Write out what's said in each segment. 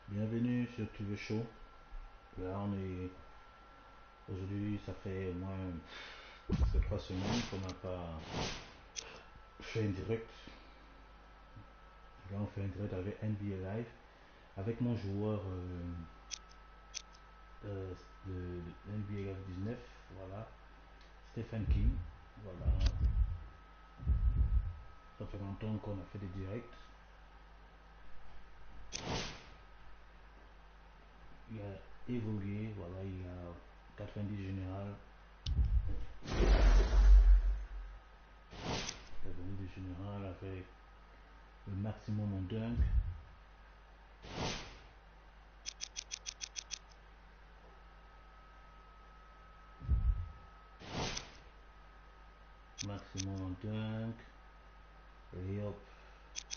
Bienvenue sur TV Show. Là on est aujourd'hui, ça fait au moins 3 semaines qu'on n'a pas fait un direct. Là on fait un direct avec NBA Live avec mon joueur de NBA Live 19, voilà, Stephen King. Voilà, ça fait longtemps qu'on a fait des directs. Il a évolué, voilà, il a 90 général. 90 général avec le maximum en dunk. Maximum en dunk. Et hop,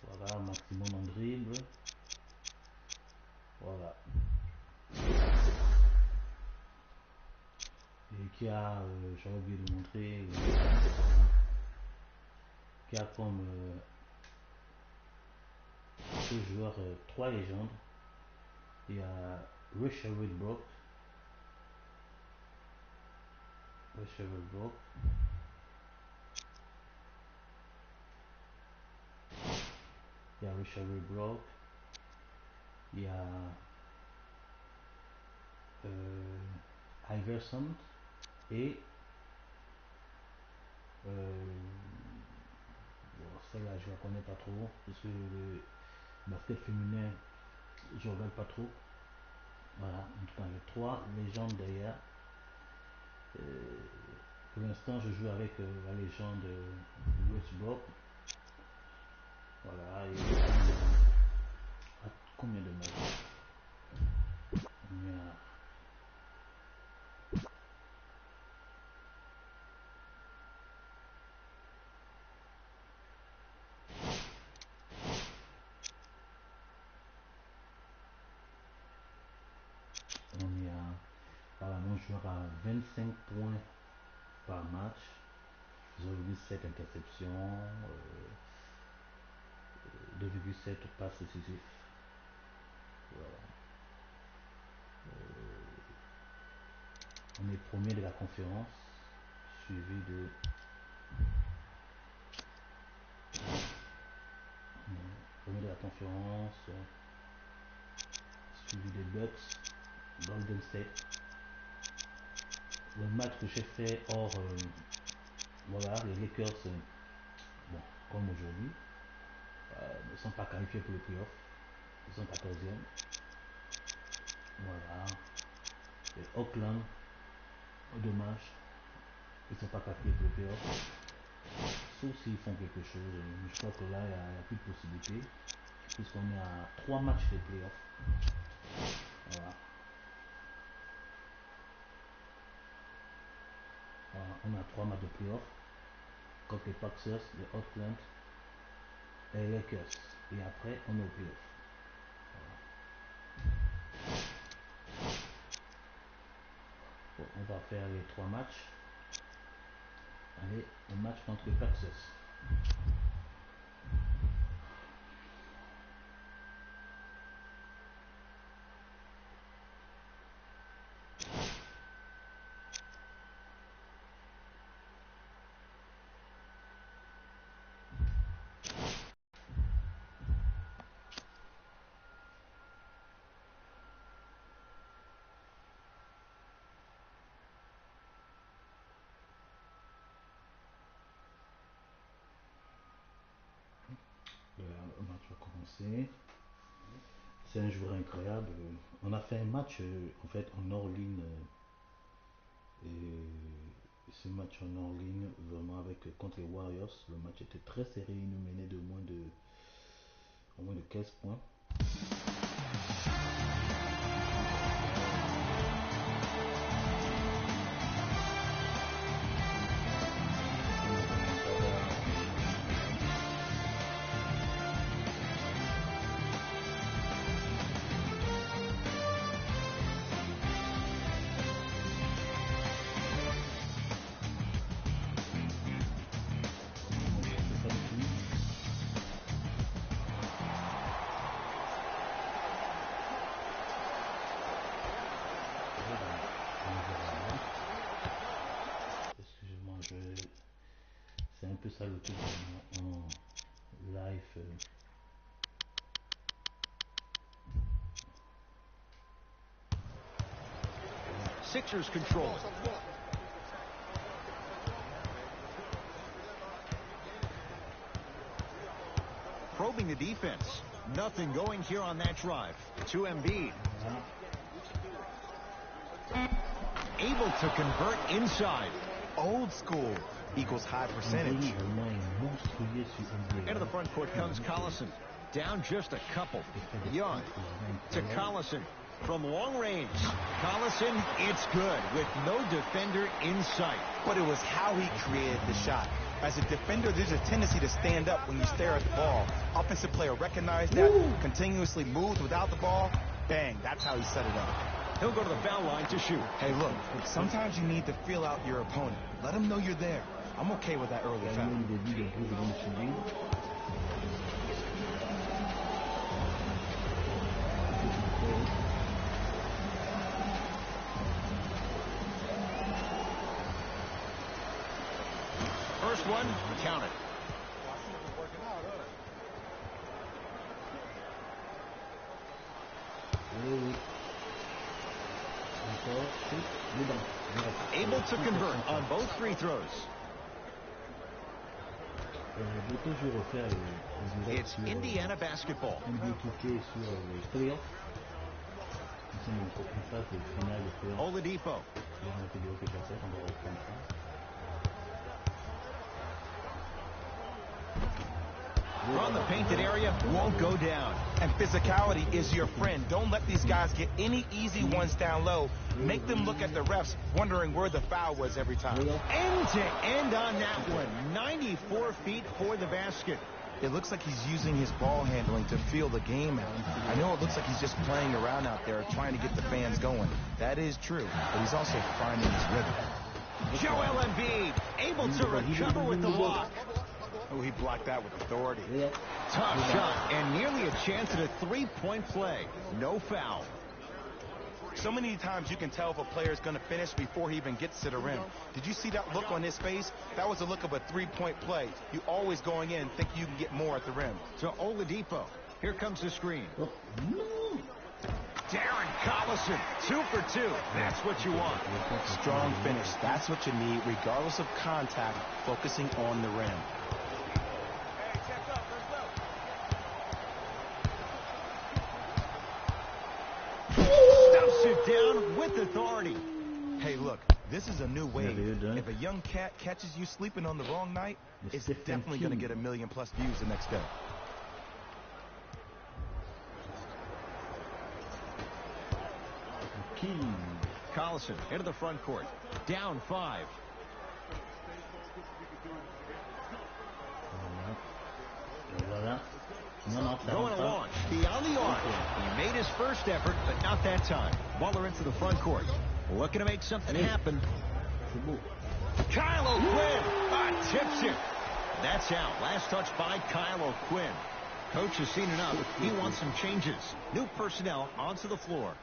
voilà, maximum en dribble. Voilà. Et qui a, j'avais oublié de montrer, qui a comme ce joueur 3 légendes. Il y a Russell Westbrook. Russell Westbrook. Il y a Russell Westbrook. Il y a Iverson et bon, celle-là je la connais pas trop parce que le basket féminin je regarde pas trop. Voilà, en tout cas j'ai 3 légendes derrière. Pour l'instant je joue avec la légende Westbrook. Voilà, et à combien de matchs? Il y a joueur à 25 points par match, 0,7 interceptions, 2,7 passes décisives. Voilà. On est premier de la conférence, suivi de suivi des Bucks, Golden State. Le match que j'ai fait hors voilà, les Lakers, bon, comme aujourd'hui, ne sont pas qualifiés pour le playoff. Ils sont 14e. Voilà. Et Oakland, dommage, ils ne sont pas qualifiés pour le playoff. Sauf s'ils font quelque chose. Mais je crois que là, il n'y a plus de possibilité. Puisqu'on est à 3 matchs de playoff. Voilà. Voilà. On a 3 matchs de playoff. Contre les Paxers, les Oakland et les Lakers. Et après, on est au playoff. Bon, on va faire les 3 matchs. Allez, un match contre les Paxers. Le match va commencer. C'est un joueur incroyable. On a fait un match en fait en hors ligne. Et ce match en hors ligne, vraiment avec contre les Warriors, le match était très serré. Ils nous menaient de moins de 15 points. C'est un peu ça le truc en live. Sixers control. Probing the defense. Nothing going here on that drive. To Embiid. Able to convert inside. Old school equals high percentage. Into the front court comes Collison. Down just a couple. Young to Collison from long range. Collison, it's good with no defender in sight. But it was how he created the shot. As a defender, there's a tendency to stand up when you stare at the ball. Offensive player recognized that, continuously moved without the ball. Bang, that's how he set it up. He'll go to the foul line to shoot. Hey, look, sometimes you need to feel out your opponent. Let them know you're there. I'm okay with that early foul. First one, count it. Able to convert on both free throws. It's Indiana basketball. Oladipo. From the painted area, won't go down. And physicality is your friend. Don't let these guys get any easy ones down low. Make them look at the refs, wondering where the foul was every time. End to end on that one. 94 feet for the basket. It looks like he's using his ball handling to feel the game out. I know it looks like he's just playing around out there trying to get the fans going. That is true, but he's also finding his rhythm. Joel Embiid able to recover with the block. Oh, he blocked that with authority. Tough shot and nearly a chance at a three-point play. No foul. So many times you can tell if a player is going to finish before he even gets to the rim. Did you see that look on his face? That was the look of a three-point play. You always going in think you can get more at the rim. To Oladipo. Here comes the screen. Darren Collison, 2 for 2. That's what you want. Strong finish. That's what you need, regardless of contact, focusing on the rim. Stuffs it down with authority. Hey, look, this is a new wave. If a young cat catches you sleeping on the wrong night, it's definitely going to get 1 million+ views the next day. Collison into the front court. Down 5. Going along. Beyond the arc. He made his first effort, but not that time. Butler into the front court. Looking to make something happen. Kyle O'Quinn tips it. That's out. Last touch by Kyle O'Quinn. Coach has seen enough. He wants some changes. New personnel onto the floor.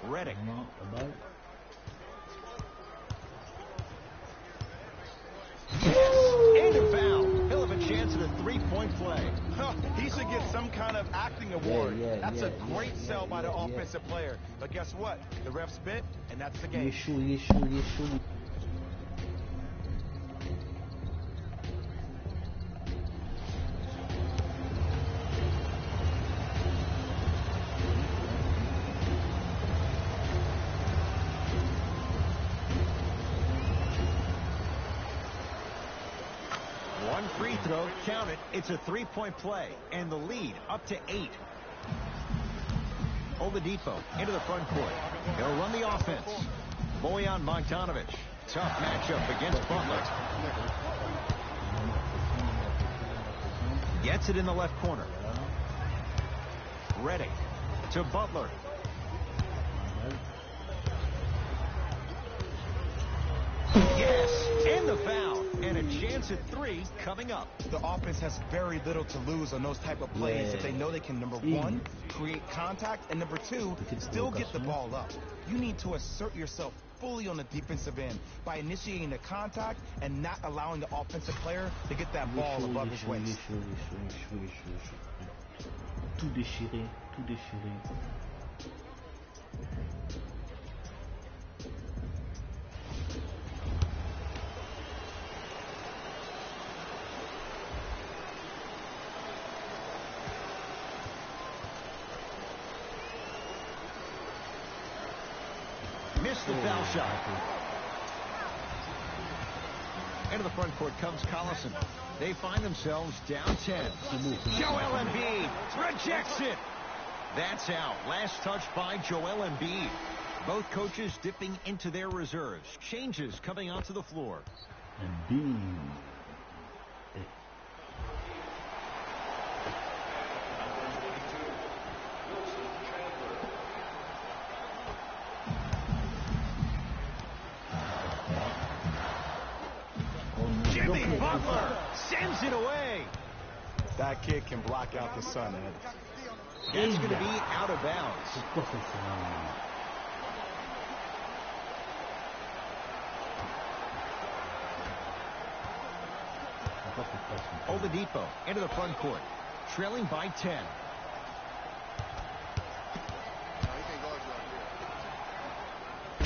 Reddick. And a foul. He'll have a chance at a three-point play. He should get some kind of acting award. That's a great sell by the offensive player. But guess what? The ref spit, and that's the game. One free throw, count it. It's a three-point play, and the lead up to 8. Oladipo into the front court. He'll run the offense. Bojan Bogdanovic. Tough matchup against Butler. Gets it in the left corner. Reddick to Butler. Yes, and the foul. And a chance at 3 coming up. The offense has very little to lose on those type of plays if they know they can, number 1, create contact, and number 2, still get the ball up. You need to assert yourself fully on the defensive end by initiating the contact and not allowing the offensive player to get that ball above his waist. Tout déchiré, tout déchiré. Missed the foul shot. Into the front court comes Collison. They find themselves down 10. Joel Embiid rejects it. That's out. Last touch by Joel Embiid. Both coaches dipping into their reserves. Changes coming onto the floor. Embiid. Jimmy Butler sends it away. That kid can block out the sun, Ed. It's going to be out of bounds. Oladipo into the front court, trailing by 10.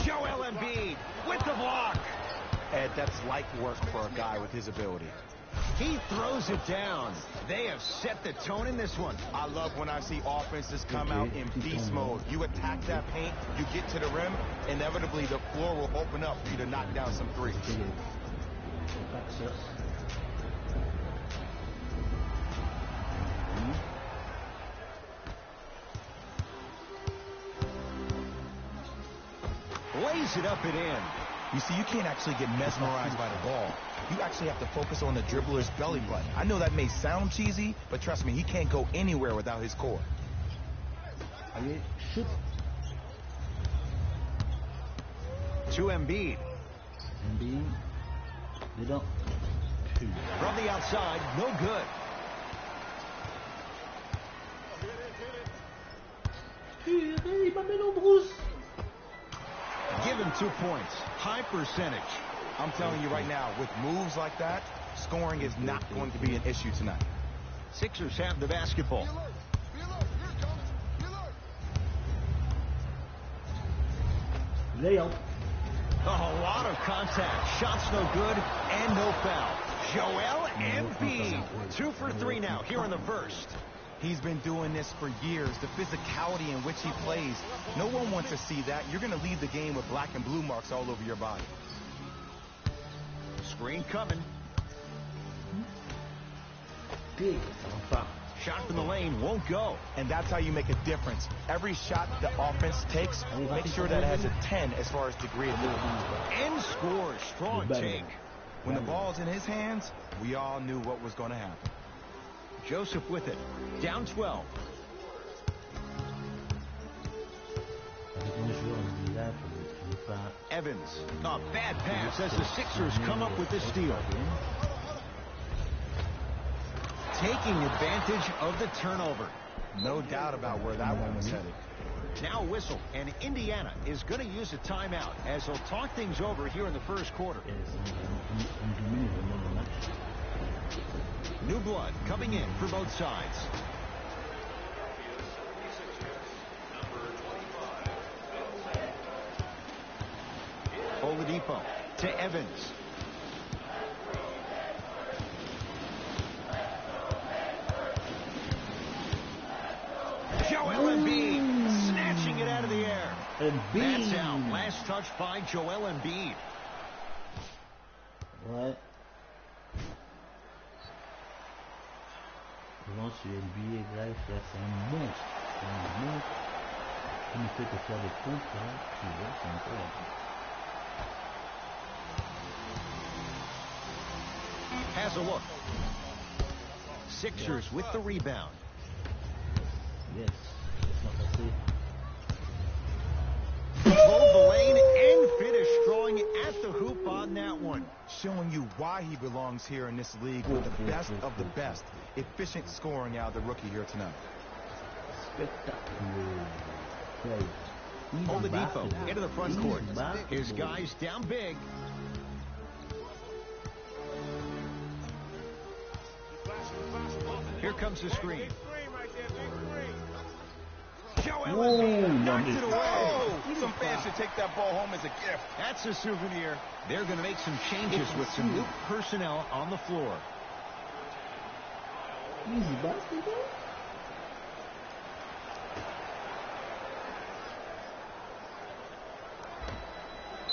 Joel Embiid with the block. Ed, that's light work for a guy with his ability. He throws it down. They have set the tone in this one. I love when I see offenses come out in beast mode. You attack that paint, you get to the rim, inevitably the floor will open up for you to knock down some threes. Lays it up and in. You see, you can't actually get mesmerized by the ball. You actually have to focus on the dribbler's belly button. I know that may sound cheesy, but trust me, he can't go anywhere without his core. Allez, shoot. To Embiid. Embiid. Dedans. From the outside, no good. Il m'a mis en brousse. Give him 2 points. High percentage. I'm telling you right now, with moves like that, scoring is not going to be an issue tonight. Sixers have the basketball. Layup. A lot of contact. Shots no good and no foul. Joel Embiid. 2 for 3 now here in the first. He's been doing this for years. The physicality in which he plays, no one wants to see that. You're going to leave the game with black and blue marks all over your body. Screen coming. Big. Shot from the lane won't go. And that's how you make a difference. Every shot the offense takes, make sure that it has a 10 as far as degree of movement. And scores. Strong take. When the ball's in his hands, we all knew what was going to happen. Joseph with it. Down 12. Evans. A bad pass as the Sixers come up with this steal. Taking advantage of the turnover. No doubt about where that one was headed. Now a whistle, and Indiana is going to use a timeout as they'll talk things over here in the first quarter. New blood coming in for both sides. Oladipo to Evans. Joel Embiid snatching it out of the air. That's out. Last touch by Joel Embiid. Ouais. Devant sur NBA, là, c'est un monstre. C'est un monstre. Il ne fait que faire des comptes, là. Tu vois, c'est incroyable. Has a look. Sixers with the rebound. Yes. Laisse-moi passer. Drove the lane and finished strong at the hoop on that one. Showing you why he belongs here in this league with the best of the best. Efficient scoring out of the rookie here tonight. Oladipo into the front court. His guys down big. Here comes the screen. Joel Embiid knocked it away. Some fans should take that ball home as a gift. That's a souvenir. They're going to make some changes with some new personnel on the floor. Easy basketball.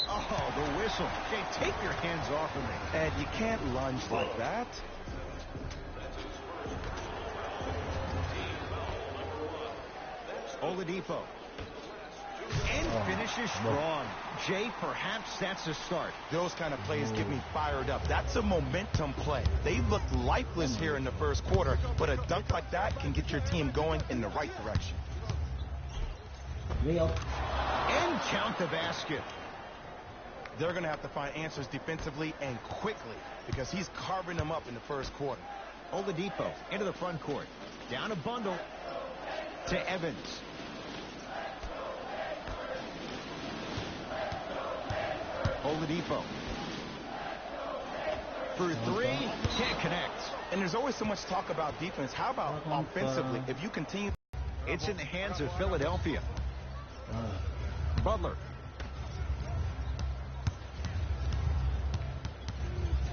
Oh, the whistle. Jay, take your hands off of me. Ed, you can't lunge like that. Oladipo. And finishes strong. Jay, perhaps that's a start. Those kind of plays get me fired up. That's a momentum play. They looked lifeless here in the first quarter, but a dunk like that can get your team going in the right direction. And count the basket. They're going to have to find answers defensively and quickly because he's carving them up in the first quarter. Oladipo into the front court. Down a bundle to Evans. Oladipo. For three, can't connect. And there's always so much talk about defense. How about offensively? If you continue... It's in the hands of Philadelphia. Butler.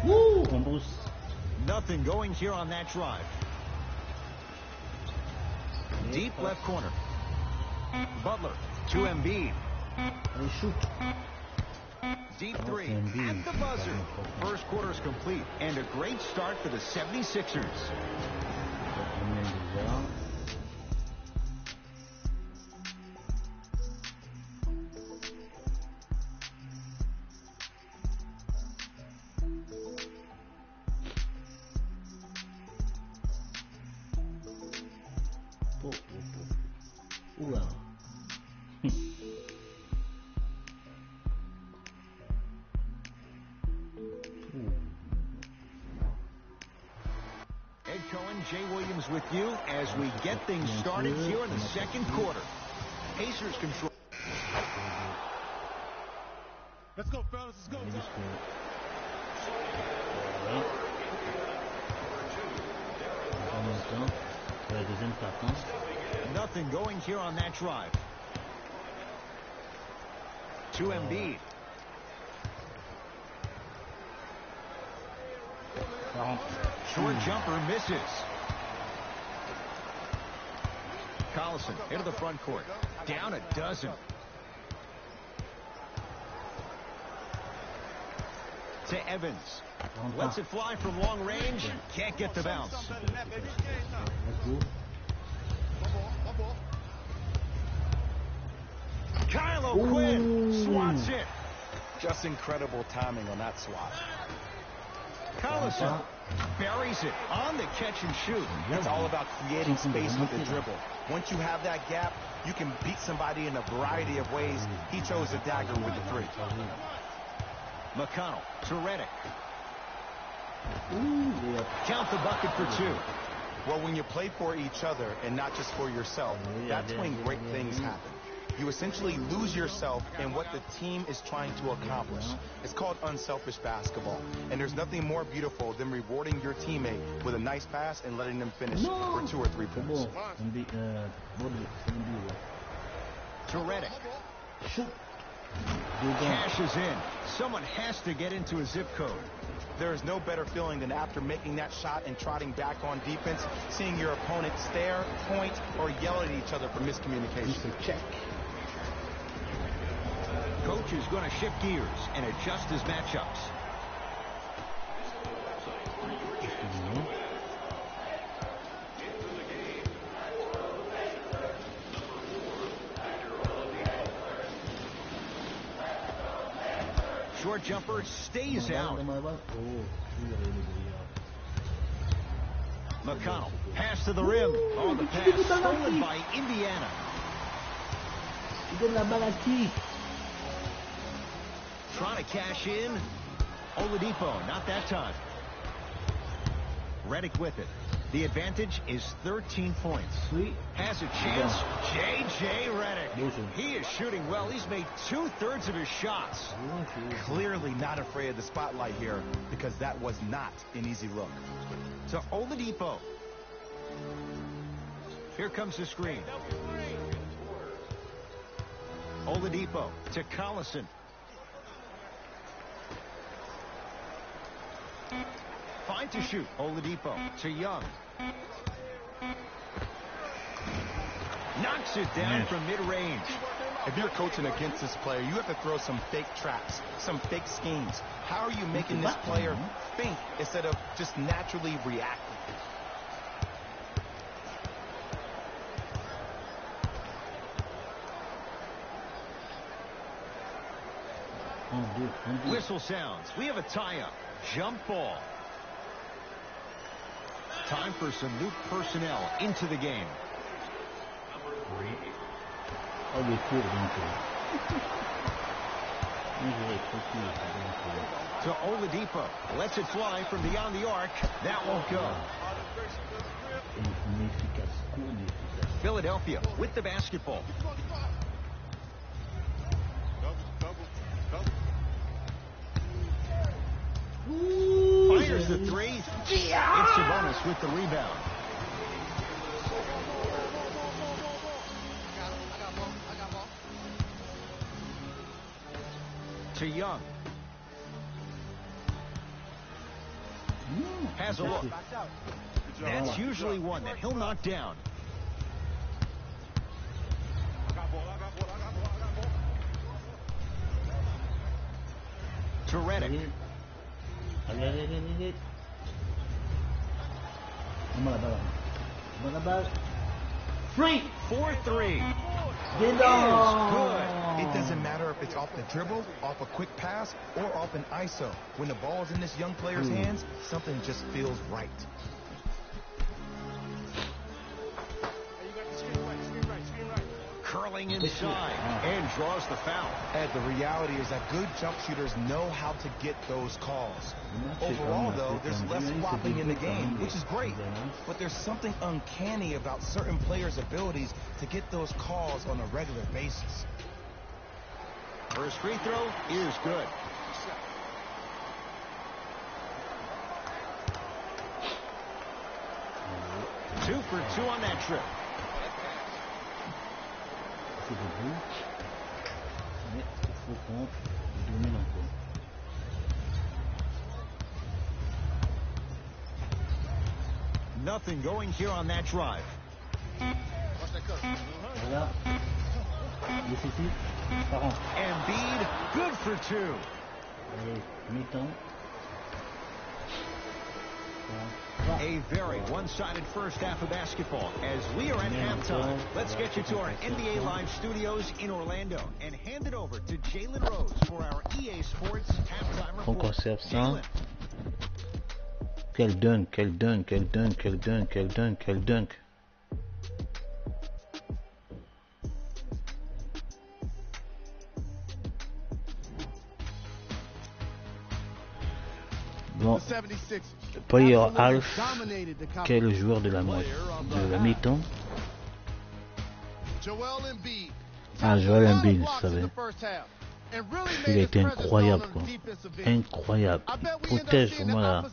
Woo! On boost. Nothing going here on that drive. Deep left corner. Butler to Embiid. Allez, shoot. Deep three at the buzzer. First quarter is complete and a great start for the 76ers. Oh, oh. Oula. Ed Cohen, Jay Williams with you as we get things started here in the second quarter. Pacers control. Let's go, fellas. Let's go. Nothing going here on that drive. To Embiid. Short jumper misses. Collison into the front court. Down a dozen. To Evans. Lets it fly from long range. Can't get the bounce. Kyle O'Quinn swats it. Just incredible timing on that swat. Collison buries it on the catch and shoot. It's all about creating space with the dribble. Once you have that gap, you can beat somebody in a variety of ways. He chose the dagger with the three. McConnell to Redick. Count the bucket for two. Well, when you play for each other and not just for yourself, that's when great things happen. You essentially lose yourself in what the team is trying to accomplish. It's called unselfish basketball. And there's nothing more beautiful than rewarding your teammate with a nice pass and letting them finish for 2 or 3 points. To Redick. Cash is in. Someone has to get into a zip code. There is no better feeling than after making that shot and trotting back on defense, seeing your opponent stare, point, or yell at each other for miscommunication. Check. Coach is going to shift gears and adjust his matchups. Short jumper stays out. McConnell, pass to the rim. On the pass, stolen by Indiana. Trying to cash in. Oladipo, not that time. Redick with it. The advantage is 13 points. Has a chance. J.J. Redick. He is shooting well. He's made 2/3 of his shots. Clearly not afraid of the spotlight here, because that was not an easy look. To Oladipo. Here comes the screen. Oladipo to Collison. Fine to shoot. Oladipo to Young. Knocks it down from mid-range. If you're coaching against this player, you have to throw some fake traps, some fake schemes. How are you making this player think instead of just naturally reacting? Whistle sounds. We have a tie-up. Jump ball. Time for some new personnel into the game. To Oladipo. Lets it fly from beyond the arc. That won't go. Philadelphia with the basketball. Fires the three. It's Sabonis with the rebound. To Young. Has a look. That's usually one that he'll knock down. To Redick. Free 4-3. It doesn't matter if it's off the dribble, off a quick pass, or off an ISO. When the ball's in this young player's hands, something just feels right. Barreling inside and draws the foul. Ed, the reality is that good jump shooters know how to get those calls. Overall, though, there's less flopping in the game, which is great. But there's something uncanny about certain players' abilities to get those calls on a regular basis. First free throw is good. Two for two on that trip. Nothing going here on that drive. Embiid, good for two. A very one-sided first half of basketball as we are at halftime. Let's get you to our NBA Live studios in Orlando and hand it over to Jalen Rose for our EA Sports halftime report. Conserve ça. Quel dunk, quel dunk, quel dunk, quel dunk, quel dunk, quel dunk. Bon, player half, quel est le joueur de la mi-temps? Ah, Joel Embiid, vous savez. Il a été incroyable, quoi. Incroyable. Il protège vraiment là.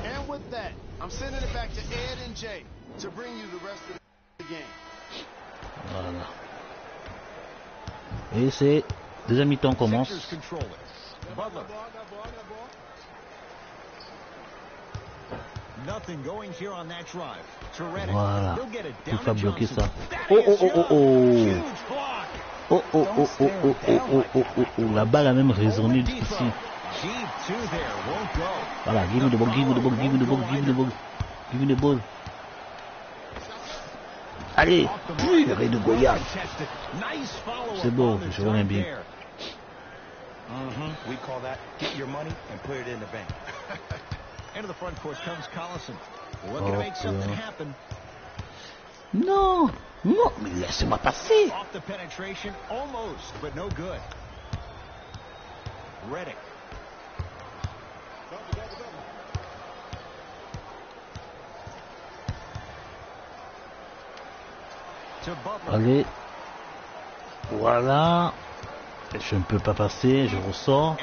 And with that, I'm sending it back to Ed and Jay to bring you the rest of the game. Voilà. Et c'est deuxième mi-temps commence. Voilà. Il faut bloquer ça. Oh oh oh oh oh. Oh oh oh oh oh oh oh oh oh. La balle a même résonné ici. Voilà. Give me the ball, give me the ball, give me the ball, give me the ball, give me the ball. Allez, purée de Goya. C'est beau, je vois bien. We call that get your money and put it in the bank. Into the front court comes Collison. Looking to make something happen. Non, non, mais laissez-moi passer. Off the penetration, almost, but no good. Redick. Allez, voilà. Je ne peux pas passer, je ressors.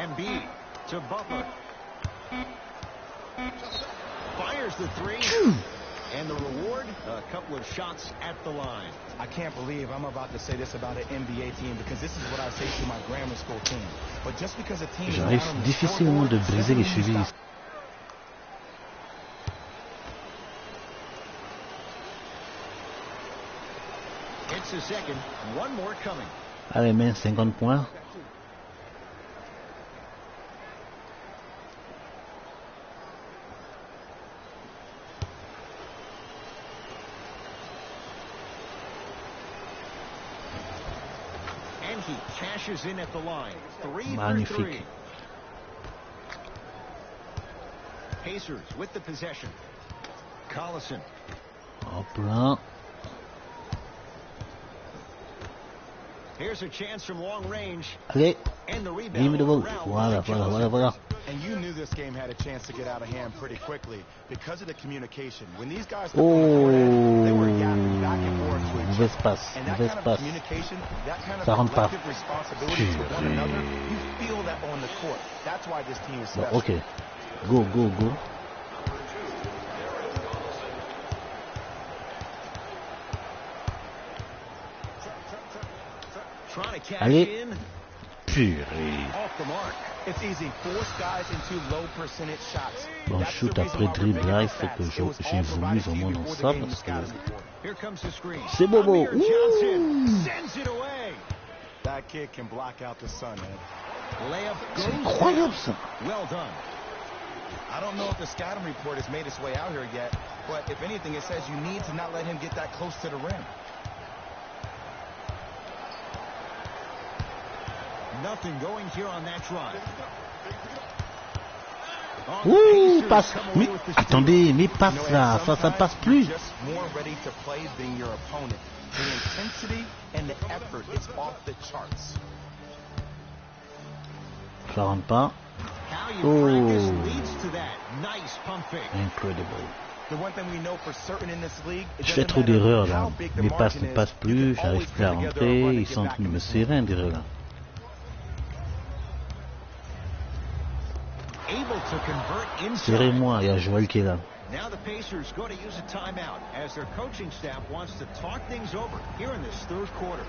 And the reward, a couple of shots at the line. I can't believe I'm about to say this about an NBA team because this is what I say to my grammar school team. But just because a team J'arrive difficilement de briser les chevilles. It's a second, one more coming. Allez, mais 50 points. And he cashes in at the line. 3 Magnifique. for 3. Pacers with the possession. Collison. Hop là. Here's a chance from long range. Allez, and the rebound. give me the ball. Voilà, voilà, voilà, voilà. And you knew this game had a chance to get out of hand pretty quickly because of the communication. When these guys Oh, they were yapping back and forth to each mauvaise other. passe, And that mauvaise kind of passe. communication, that kind of Ça rentre pas. collective responsibility to one another, you feel that on the court. That's why this team is Bon, special. ok. Go, go, go. Allez. Purée. It's easy. Force guys into low percentage shots. Bon, shoot après dribble là, il faut que j'ai voulu vraiment dans ça parce que c'est bobo. That kid can block out the sun, man. C'est incroyable ça. Well done. I don't know if the scouting report has made its way out here yet, but if anything, it says you need to not let him get that close to the rim. Nothing going here on that drive. Ouh, passe. Mais attendez, mais passe là, ça passe plus. Just more ready to play than your opponent. The intensity and the effort is off the charts. Ça rentre pas. Oh. Incredible. The one thing we know for certain in this league, Je fais trop d'erreurs là. Mes passes ne passent plus, j'arrive plus à rentrer. Ils sont en train de me serrer d'erreurs là. Serrez-moi, il y a Joël qui est là. Now the Pacers go to use a timeout as their coaching staff wants to talk things over here in this third quarter.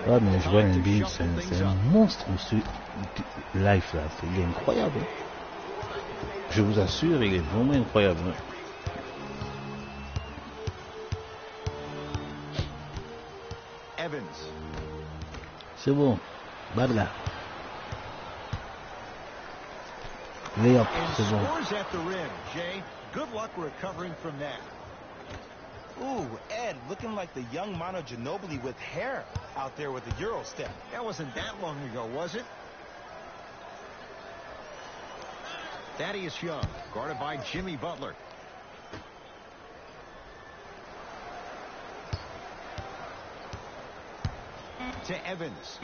Ah mais Joël Embiid, c'est un monstre ce live là, il est incroyable. Je vous assure, il est vraiment incroyable. Evans. C'est bon, Badla. Layup, c'est bon. Scores at the rim, Jay. Good luck recovering from that. Ooh, Ed, looking like the young Manu Ginobili with hair out there with the Euro step. That wasn't that long ago, was it? Thaddeus Young, guarded by Jimmy Butler. To Evans.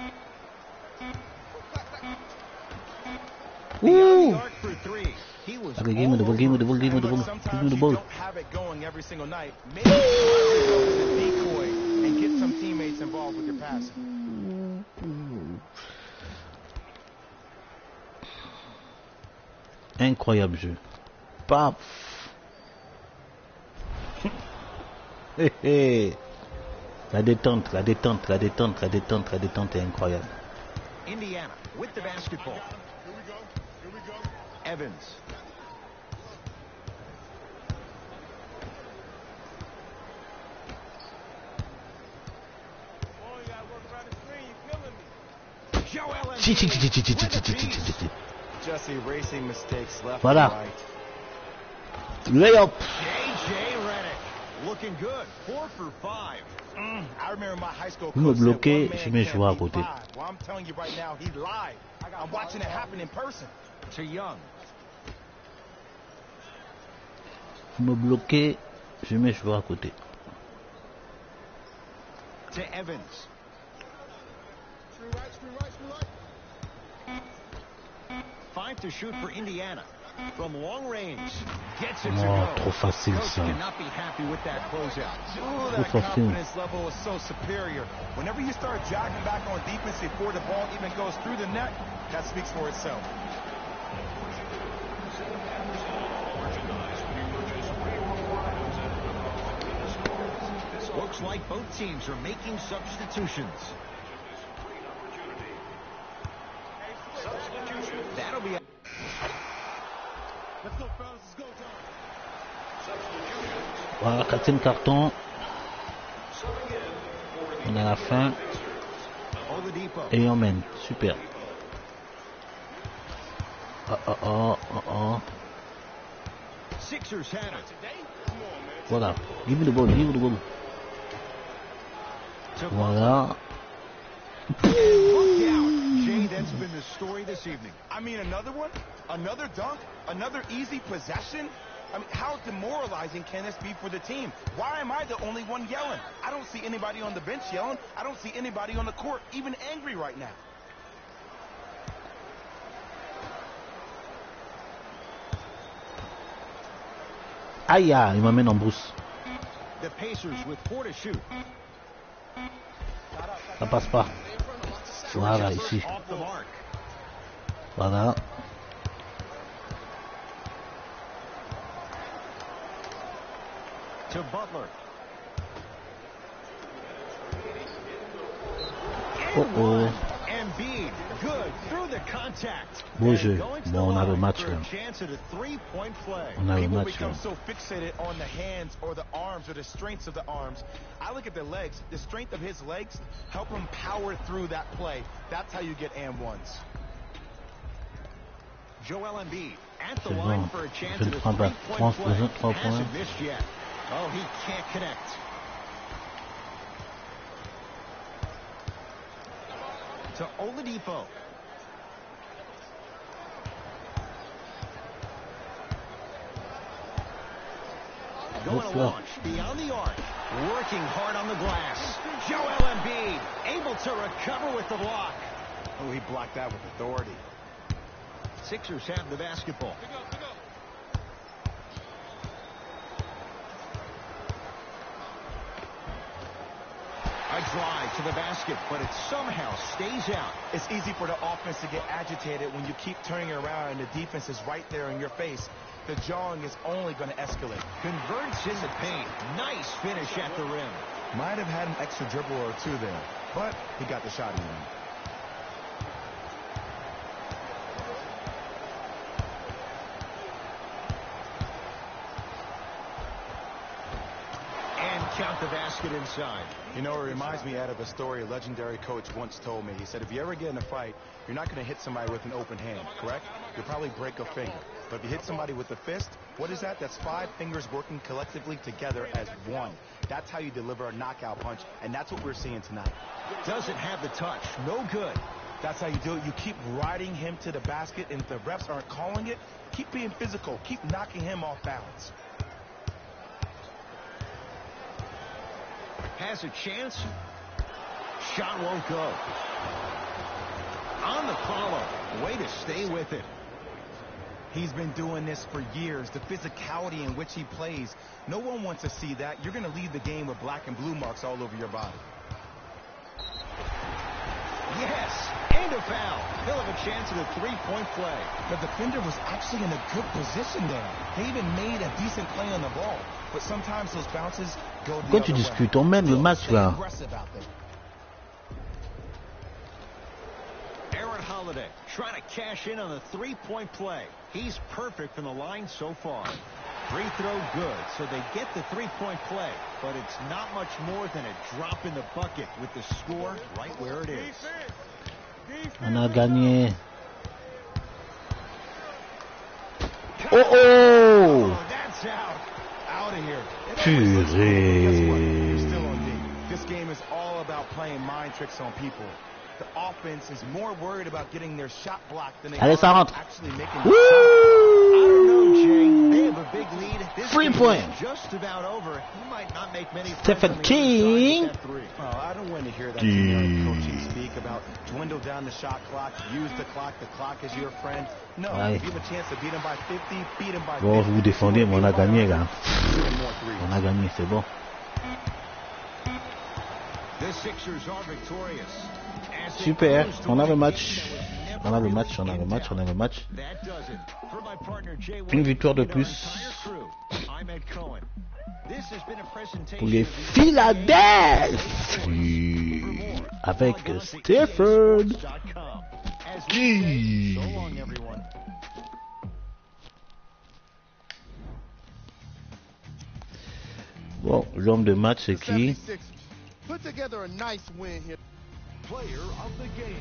Ouh! For three. He was Allez, give me the ball, give me the ball, give me the ball, give me the ball. Don't have it going every single night. Maybe a decoy and get some teammates involved with your passing. Incroyable jeu. Paf. Hé hé. La détente, la détente, la détente, la détente, la détente est incroyable. Indiana with the basketball. Evans. Just erasing mistakes left Voilà. and right. Layup. J.J. Redick looking good. 4 for 5. I remember my high school Vous me coach said, bloquez, "One man je mets can't joueur à beat côté. five." Well, I'm telling you right now, he lied. I'm watching it happen in person. To Young. Vous me bloquez, je mets joueur à côté. To Evans. 5 to shoot for Indiana. From long range. Gets it to Oh, go. trop facile Coach ça. cannot be happy with that closeout. Ooh, that Trop facile. confidence level is so superior. Whenever you start jogging back on defense before the ball even goes through the net, that speaks for itself. Looks like both teams are making substitutions. That'll be a... Let's go, fellas. Let's go, John. Voilà, quatrième carton. On est à la fin. Oladipo. Et on mène. Super. Oh. Sixers had it. Voilà. Give me the ball, give me the ball. Voilà. Look out. Jay, that's been the story this evening. I mean, another one? Another dunk? Another easy possession? I mean, how demoralizing can this be for the team? Why am I the only one yelling? I don't see anybody on the bench yelling. I don't see anybody on the court even angry right now. Aïe, il m'amène en brousse. The Pacers with 4 to shoot. Ça passe pas. Voilà, ici. Off the mark. Voilà. To Butler. Oh. Embiid, good through the contact. Beau And jeu. going to Bon, the on a le line match for a là. chance at a three-point play. On a le People match là. become so fixated on the hands or the arms or the strengths of the arms. I look at the legs. The strength of his legs help him power through that play. That's how you get and ones. Joel Embiid at the C'est line bon. for a chance Je at a prends pas. three-point play. Besoin de 3 points. Hasn't missed yet. Oh, he can't connect. To Oladipo. going to launch beyond the arc. Working hard on the glass. Joel Embiid able to recover with the block. Oh, he blocked that with authority. Sixers have the basketball. A drive to the basket, but it somehow stays out. It's easy for the offense to get agitated when you keep turning around and the defense is right there in your face. The jawing is only going to escalate. Converts in the paint. Nice finish at the rim. Might have had an extra dribble or two there, but he got the shot in. Count the basket inside. You know, it reminds me out of a story a legendary coach once told me. He said, if you ever get in a fight, you're not going to hit somebody with an open hand, correct? You'll probably break a finger. But if you hit somebody with a fist, what is that? That's 5 fingers working collectively together as one. That's how you deliver a knockout punch, and that's what we're seeing tonight. Doesn't have the touch. No good. That's how you do it. You keep riding him to the basket, and if the refs aren't calling it, keep being physical. Keep knocking him off balance. Has a chance. Shot won't go. On the follow. Way to stay with it. He's been doing this for years. The physicality in which he plays. No one wants to see that. You're going to leave the game with black and blue marks all over your body. Yes. And a foul. He'll have a chance at a three-point play. The defender was actually in a good position there. They even made a decent play on the ball. But sometimes those bounces go the Quand tu discutes, on mène le match là. Aaron Holiday trying to cash in on the three-point play. He's perfect from the line so far. Free throw good, so they get the three-point play. But it's not much more than a drop in the bucket with the score right where it is. On a gagné. Oh oh! That's out. Out of here. Purée. Still on D. This game is all about playing mind tricks on people. The offense is more worried about getting their shot blocked than they Allez, ça are rentre. actually making Woo! I don't know, Jay. They have a big lead. This Free game point. is just about over. He might not make many Stephen King. Oh, I don't want to hear that generic coaching speak about dwindle down the shot clock, use the clock is your friend. No, Ouais. if you have a chance to beat him by 50, beat him by 50. Bon, vous défendez, mais on a gagné là. On a gagné, c'est bon. The Sixers are victorious. Super, on a le match. On a le match. Une victoire de plus pour les Philadelphie avec Stephen. Bon, l'homme de match c'est qui? Put together a nice win here. Player of the game.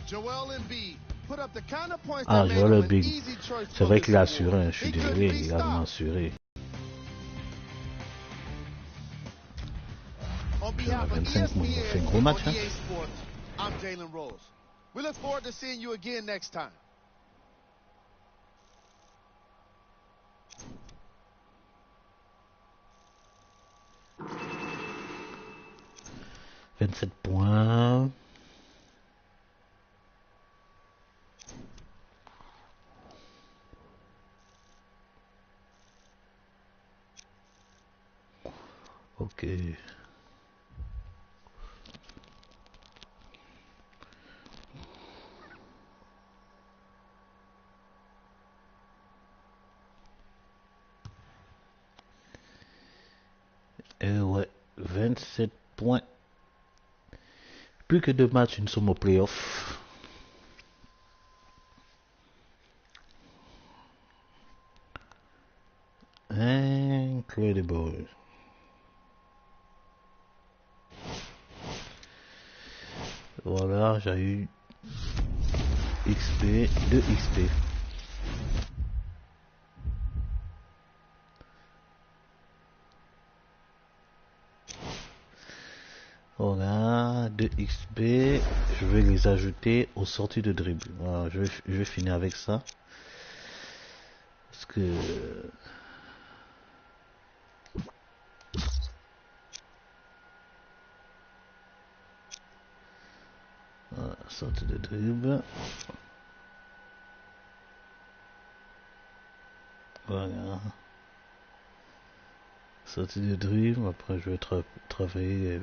Joel Embiid put up the kind of points Ah, that made Joel him an Embiid. easy choice C'est for vrai this qu'il a award. assuré, je suis He couldn't désolé, be il a vraiment stopped. assuré. On behalf of 25 ESPN c'est un gros match, and hein. EA Sports, I'm Jalen Rose. We look forward to seeing you again next time. « 27 points. Ok. Ouais, 27 points. Plus que 2 matchs, nous sommes au playoff. Incredible. Voilà, j'ai eu XP, 2 XP. Voilà, 2 XP, je vais les ajouter aux sorties de dribble. Voilà, je vais finir avec ça. Parce que Sortie de dribble. Voilà. Sortie de dribble. Après, je vais travailler.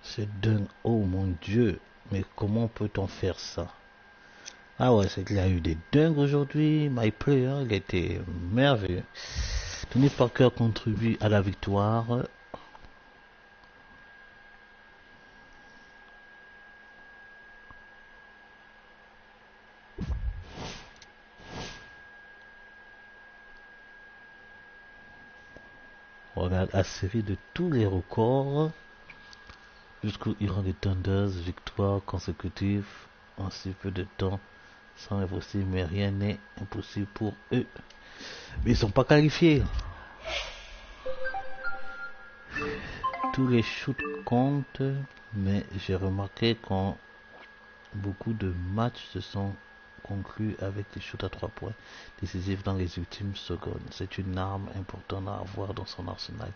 C'est dingue. Oh mon Dieu. Mais comment peut-on faire ça? Ah ouais, c'est qu'il y a eu des dingues aujourd'hui. My player, il était merveilleux. Tony Parker contribue à la victoire. On regarde la série de tous les records. Jusqu'au Iran des Thunders, victoire consécutive en si peu de temps, sans impossible, mais rien n'est impossible pour eux. Mais ils sont pas qualifiés. Tous les shoots comptent, mais j'ai remarqué quand beaucoup de matchs se sont conclus avec des shoots à 3 points décisifs dans les ultimes secondes. C'est une arme importante à avoir dans son arsenal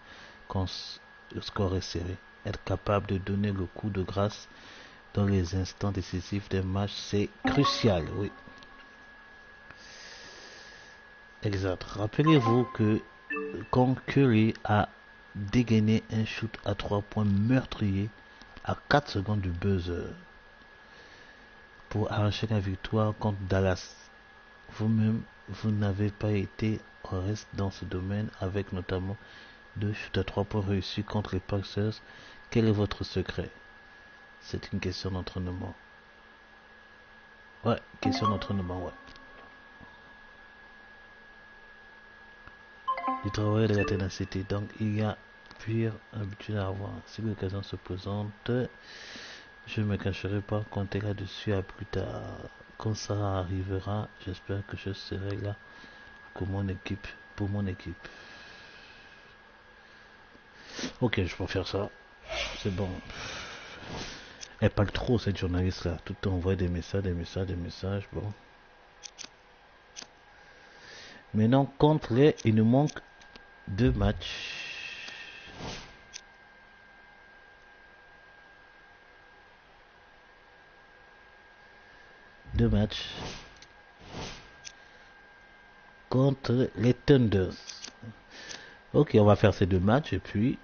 quand le score est serré. Être capable de donner le coup de grâce dans les instants décisifs des matchs, c'est crucial, oui. Exact. Rappelez-vous que quand Curry a dégainé un shoot à 3 points meurtrier à 4 secondes du buzzer pour arracher la victoire contre Dallas, vous-même, vous n'avez pas été en reste dans ce domaine avec notamment 2 shoots à 3 points réussis contre les Pacers. Quel est votre secret? C'est une question d'entraînement. Ouais, question d'entraînement, ouais. Du travail de la ténacité. Donc, il y a pire habitude à avoir. Si l'occasion se présente, je ne me cacherai pas, compter là-dessus à plus tard. Quand ça arrivera, j'espère que je serai là pour mon équipe. Ok, je peux faire ça. C'est bon. Elle parle trop, cette journaliste là. Tout le temps envoie des messages. Bon. Maintenant, contre les, il nous manque 2 matchs. Contre les Thunders. Ok, on va faire ces 2 matchs et puis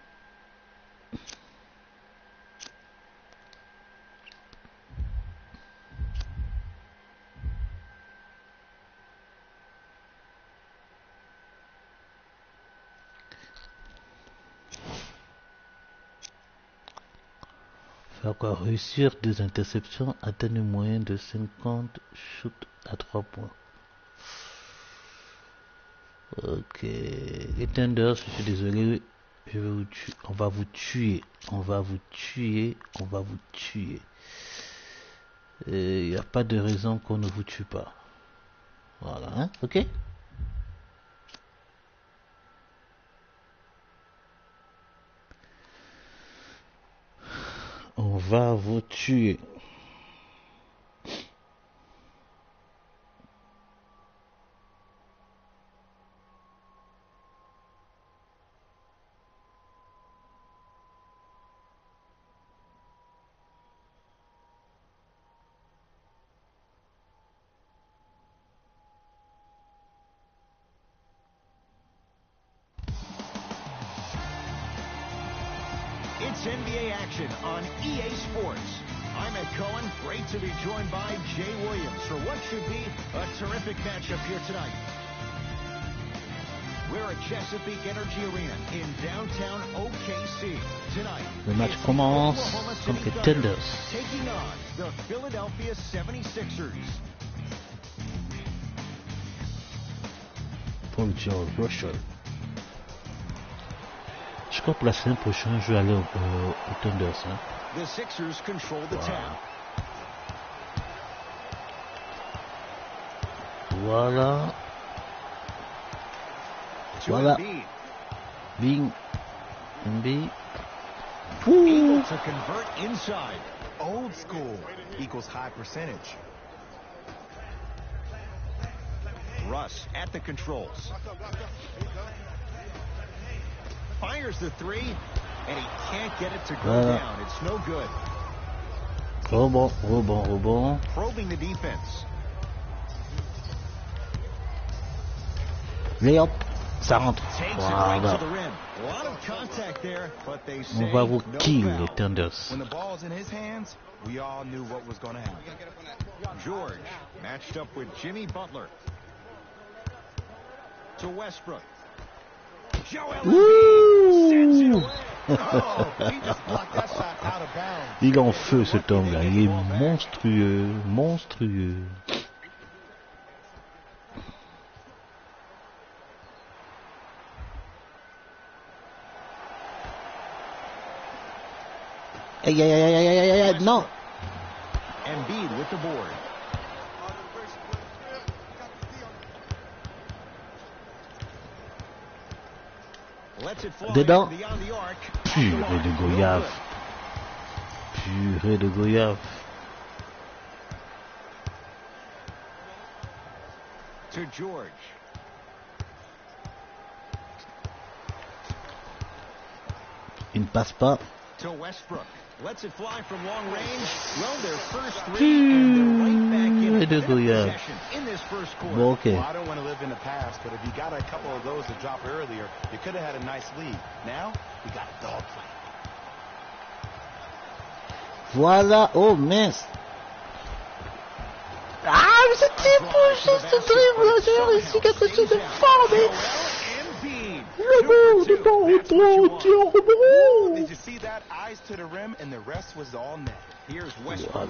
faire quoi? Réussir des interceptions, atteindre une moyenne de 50 shoots à 3 points. Ok, les Thunders, je suis désolé, je vais vous tuer. On va vous tuer. Il n'y a pas de raison qu'on ne vous tue pas. Voilà, hein? Ok? On va vous tuer. It's NBA action on EA Sports. I'm Ed Cohen. Great to be joined by Jay Williams for what should be a terrific matchup here tonight. We're at Chesapeake Energy Arena in downtown OKC. Tonight, le match commence contre les Thunders. Taking on the Philadelphia 76ers. Paul George Russell. Je crois que la semaine prochaine, je vais aller au Thunders. Hein. The Sixers control the tap. Voilà. Voilà. Embiid. Bing. Embiid. Able to convert inside. Old school equals high percentage. Russ at the controls. Fires the three, and he can't get it to go down. It's no good. Rebond. Probing the defense. Layup. Ça rentre. Takes it right Voilà. to the rim. A lot of contact there, but they On say va vous no kill foul. les Thunders. When the ball's in his hands, we all knew what was going to happen. George matched up with Jimmy Butler. To Westbrook. Joel Embiid sends it away. Oh, he just blocked that shot out of bounds. Il est en feu cet homme là, il est monstrueux. Aïe, non. Embiid with the board. Lets it fly Dedans. beyond the arc. Purée de goyave. To George. Il ne passe pas. To Westbrook. Lets it fly from long range. Well, their first three, and they're right back in de goyave. possession in this first quarter. Bon, ok. Well, I don't want to live in the past, but if you got a couple of those to drop earlier, you could have had a nice lead. Now, we got a dogfight. Voilà, oh mince. Ah, mais c'est juste ce dribble là, j'ai réussi quelque chose de formidable. Le Did you see that? Eyes to the rim, and the rest was all net. Here's Westbrook.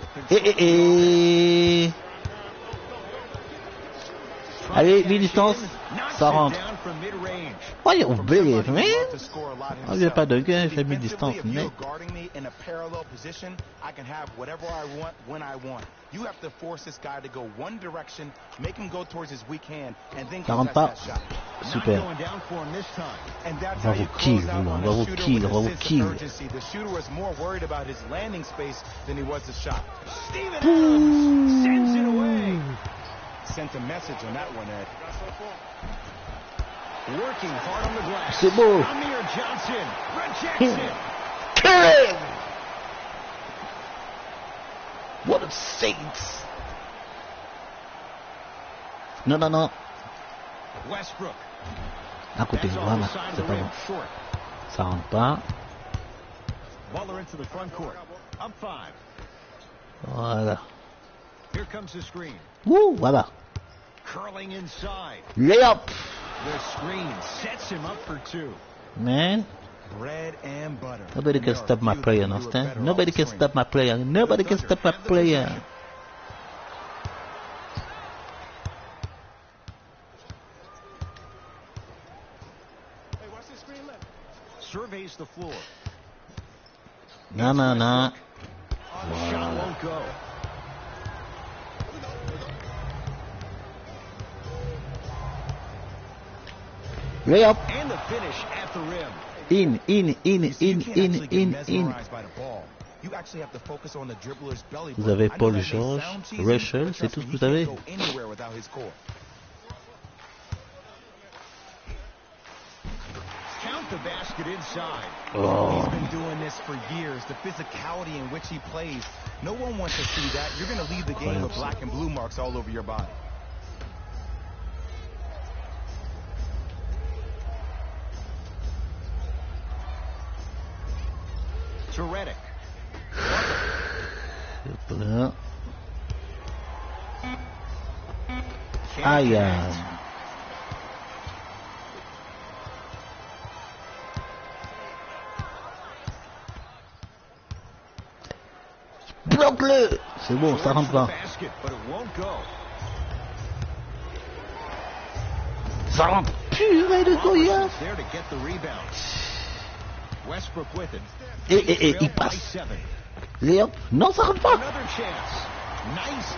Allez, mi-distance, ça rentre. Oh, you believe me? Oh, il n'y a pas de gain, fait mi-distance, mais... You have to force this guy to go one direction, make him go towards his weak hand, and then Ça rentre pas. Super. And that's On va how you vous kill, close out on on va a vous shooter kill, with on va a vous sense of kill. urgency. The shooter was more worried about his landing space than he was the shot. Steven Adams sends it away. Sent a message on that one, Ed. Working hard on the glass. C'est beau. Amir Johnson rejects it. Kill him! What a saints! Non. Westbrook. À côté, That's on voilà, the side of c'est the pas rim, bon. short. Ça rentre pas. Butler into the front court. Up 5. Voilà. Here comes the screen. Wouh, voilà. Curling inside. Layup! The screen sets him up for 2. Man, Bread and butter. nobody can stop my player, understand? Nobody can stop my player. Nobody can stop my player. Surveys the floor. Non. The shot won't go. Layup! And the finish at the rim. In. You actually have to focus on the dribbler's belly Vous button. avez I know Paul that may George, sound cheesy, Russell, but c'est trust tout me, ce que he vous avez. can't go anywhere without his core. Count the basket inside. Oh. He's been doing this for years. The physicality in which he plays. No one wants to see that. You're going to leave the game with black and blue marks all over your body. To Redick. Voilà. Aïe. Bloque-le! C'est bon, ça rentre pas. Ça rentre. Purée de goyave. Et il passe. Léop. Non, ça rentre pas.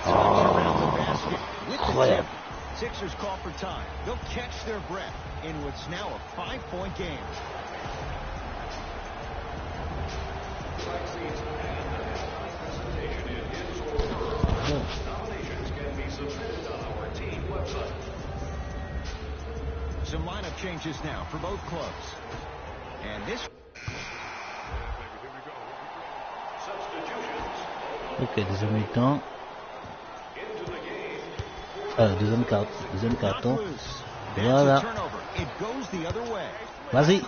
Oh, incroyable. Sixers call for time. They'll catch their breath in what's now a 5-point game. Some lineup changes now for both clubs. And this... Ok, deuxième mi-temps. Deuxième carton. Voilà. Vas-y.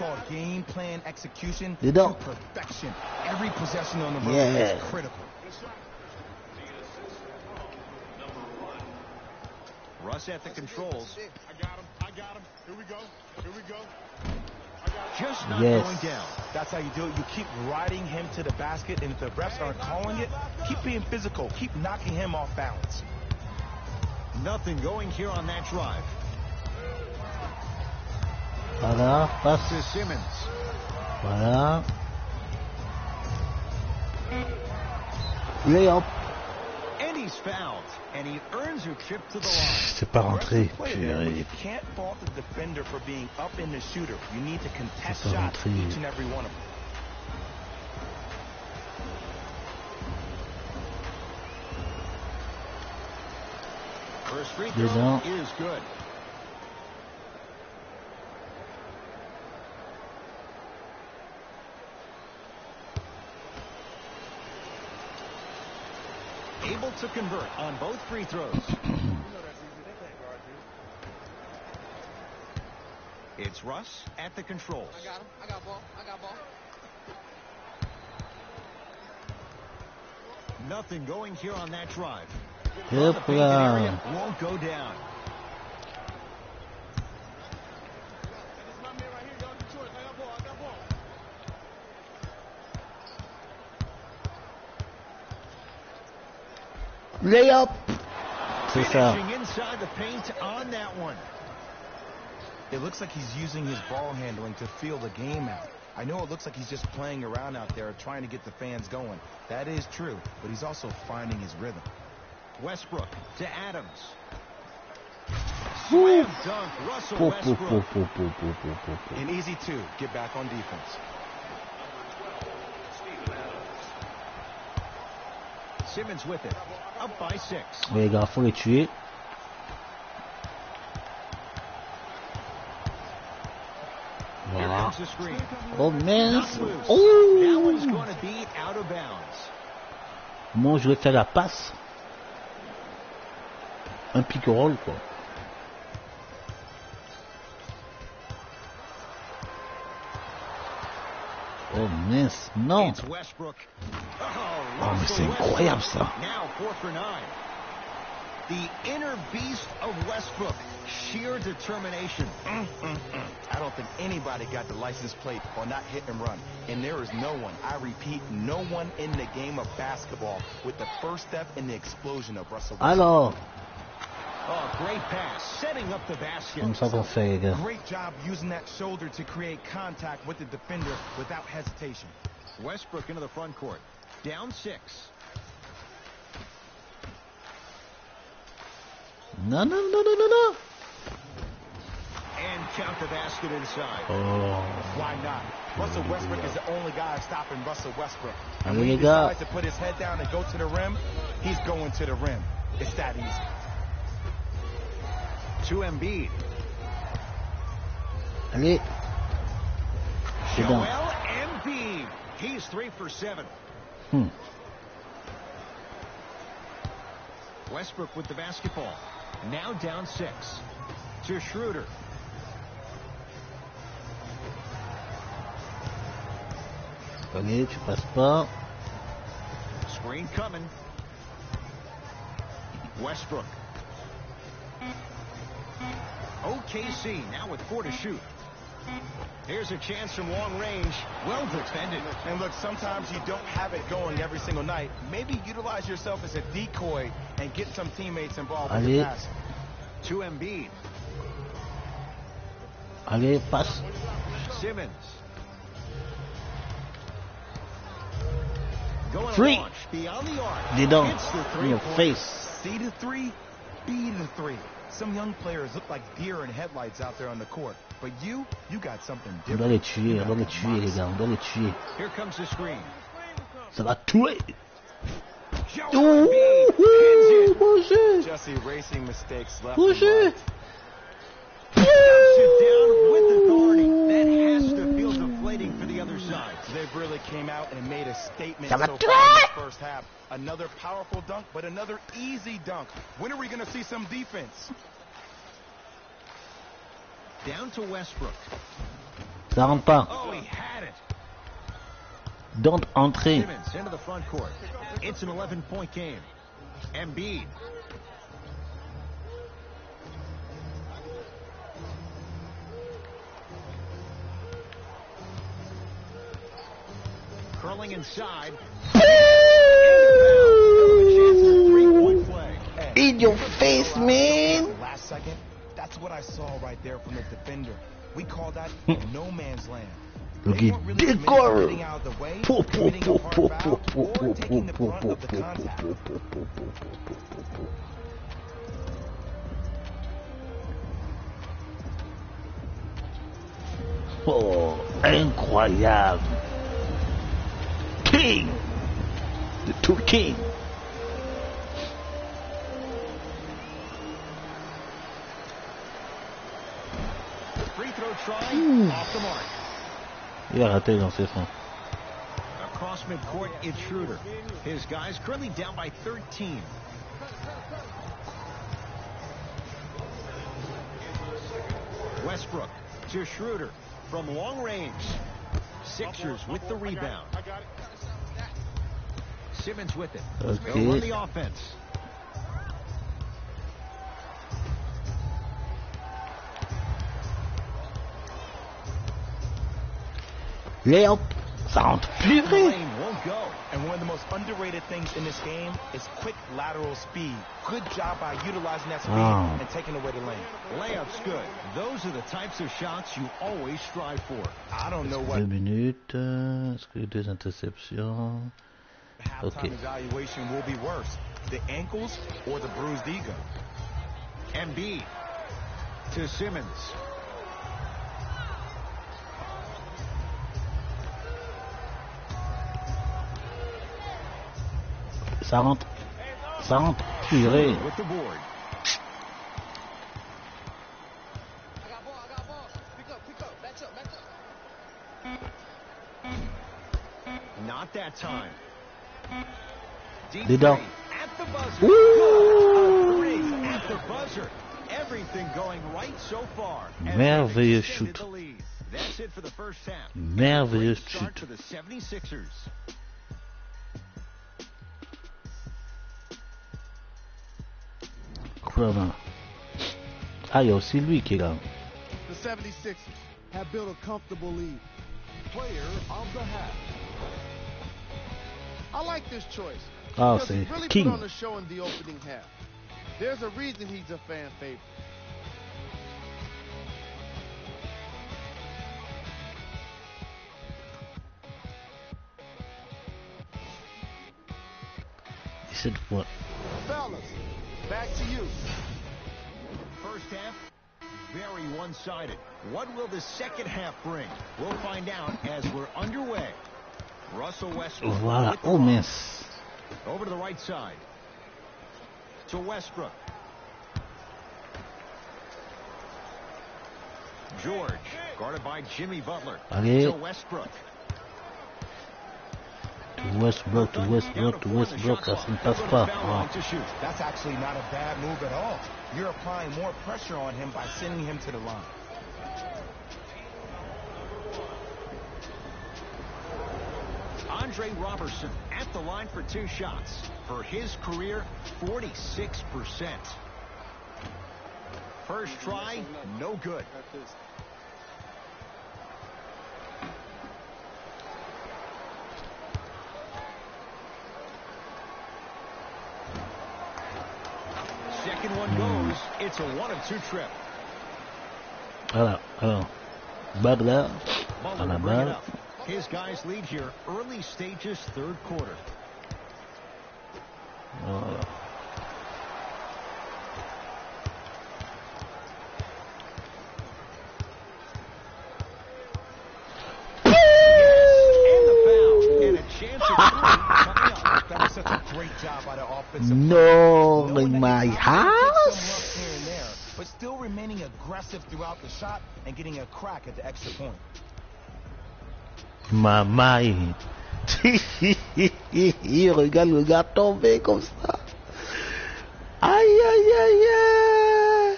Dedans. Yeah. Russ at the controls. I got him. Here we go. Just not going down. That's how you do it. You keep riding him to the basket, and if the refs aren't calling it, keep being physical. Keep knocking him off balance. Nothing going here on that drive. Voilà, passe. To Simmons. Voilà. Lay-up. And he's fouled. And he earns a trip to the line. C'est pas rentré. You can't fault the defender for being up in the shooter. You need to contest shots each and every one of them. First free throw is good. Able to convert on both free throws. It's Russ at the controls. I got him. I got ball. Nothing going here on that drive. Yep, The area won't go down. Lay-up. C'est ça. Finishing inside the paint on that one. It looks like he's using his ball handling to feel the game out. I know it looks like he's just playing around out there trying to get the fans going. That is true, but he's also finding his rhythm. Westbrook to Adams. Slam dunk, Russell Westbrook. An easy two. Get back on defense. Simmons with it. Up by 6. Les gars, faut les tuer. Voilà. Oh mince. That one's going to be out of bounds. Moi, je vais faire la passe. Un pick and roll, quoi. Oh mince, non. It's Westbrook. Oh, mais c'est incroyable ça. Now 4 for 9. The inner beast of Westbrook. Sheer determination. I don't think anybody got the license plate on that hit and run. And there is no one, I repeat, no one in the game of basketball with the first step in the explosion of Russell Westbrook. Alors. Oh, great pass. Setting up the basket. Comme ça qu'on fait, les gars. Great job using that shoulder to create contact with the defender without hesitation. Westbrook into the front court. Down 6. No. And count the basket inside. Oh. Why not? Russell Westbrook is the only guy stopping Russell Westbrook. And Allez, when he les gars. decides to put his head down and go to the rim, he's going to the rim. It's that easy. To Embiid. Allez. C'est Joel bon. Embiid. He's 3 for 7. Westbrook with the basketball. Now down 6. To Schroeder. Allez, tu passes pas. Screen coming. Westbrook. OKC now with 4 to shoot. Here's a chance from long range. Well defended. And look, sometimes you don't have it going every single night. Maybe utilize yourself as a decoy and get some teammates involved with the pass. To Embiid. Allez, passe. Simmons. Going Free. launch beyond the arc. Dis donc. Hits the In your 3-pointer. face. C to 3, B to 3. Some young players look like deer in headlights out there on the court. But you got something On doit les different. tuer, on doit les tuer les gars, on doit les tuer. Here comes the screen. Ça va tuer. Joel Embiid pins it. Bon jeu. Just erasing mistakes left Bon and jeu. right. Knocks it down with authority. That has to feel deflating for the other side. They've really came out and made a statement Ça va so tuer. far in the first half. Another powerful dunk, but another easy dunk. When are we going to see some defense? Down to Westbrook. Ça rentre pas. Oh, he had it. Don't entrer. Simmons into the front court. It's an 11-point game. Embiid. Curling inside. Three-point play. In your face, man. Last second, that's what I saw right there from the defender. We call that no man's land. Look They at weren't really committed to décor. getting out of the way, committing a hard foul, or taking the brunt of the contact. Oh, incroyable. King. The two king. Free throw try off the mark. Il a raté dans ses fronts. Across midcourt, it's Schroeder. His guys currently down by 13. Westbrook to Schroeder from long range. Sixers with the rebound. Simmons with it. Okay. They'll run the offense. Layup. Ça rentre plus vrai. Lane won't go. And one of the most underrated things in this game is quick lateral speed. Good job by utilizing that speed and taking away the lane. Layup's good. Those are the types of shots you always strive for. I don't know what 2 minutes. Est-ce que 2 interceptions? halftime Okay. evaluation will be worse. The ankles or the bruised ego. Embiid to Simmons. Ça rentre. Ça rentre. Purée. With the board. Not that time. Deep Dedans. three at the buzzer. Ouh. A three at the buzzer. Everything going right so far. And Merveilleux they've extended shoot. the lead. That's it for the first half. Merveilleux Great start shoot. for the 76ers. Vraiment. Ah, il y a aussi lui qui est là. The 76ers have built a comfortable lead. Player of the half. I like this choice. Ah, because he c'est really King. put on a show in the opening half. There's a reason he's a fan favorite. Cette fois. Fellas, back to you. First half, very one-sided. What will the second half bring? We'll find out as we're underway. Russell Westbrook. Voilà. with the Oh, ball. mince. Over to the right side. To Westbrook. George, guarded by Jimmy Butler. Allez. To Westbrook. Westbrook, Westbrook, ça ne passe pas. Ah. To shoot. That's actually not a bad move at all. You're applying more pressure on him by sending him to the line. Andre Robertson at the line for 2 shots. For his career, 46%. First try, no good. Second one goes. It's a 1-of-2 trip. Voilà. Alors. Butler. À Butler la to bring it balle. up. His guys lead here early stages, third quarter. Voilà. great job by the offensive No, player. in my house. Here and there, but still remaining aggressive throughout the shot and getting a crack at the extra point. Maman, regarde le gars tomber comme ça. Aïe, aïe, aïe, aïe.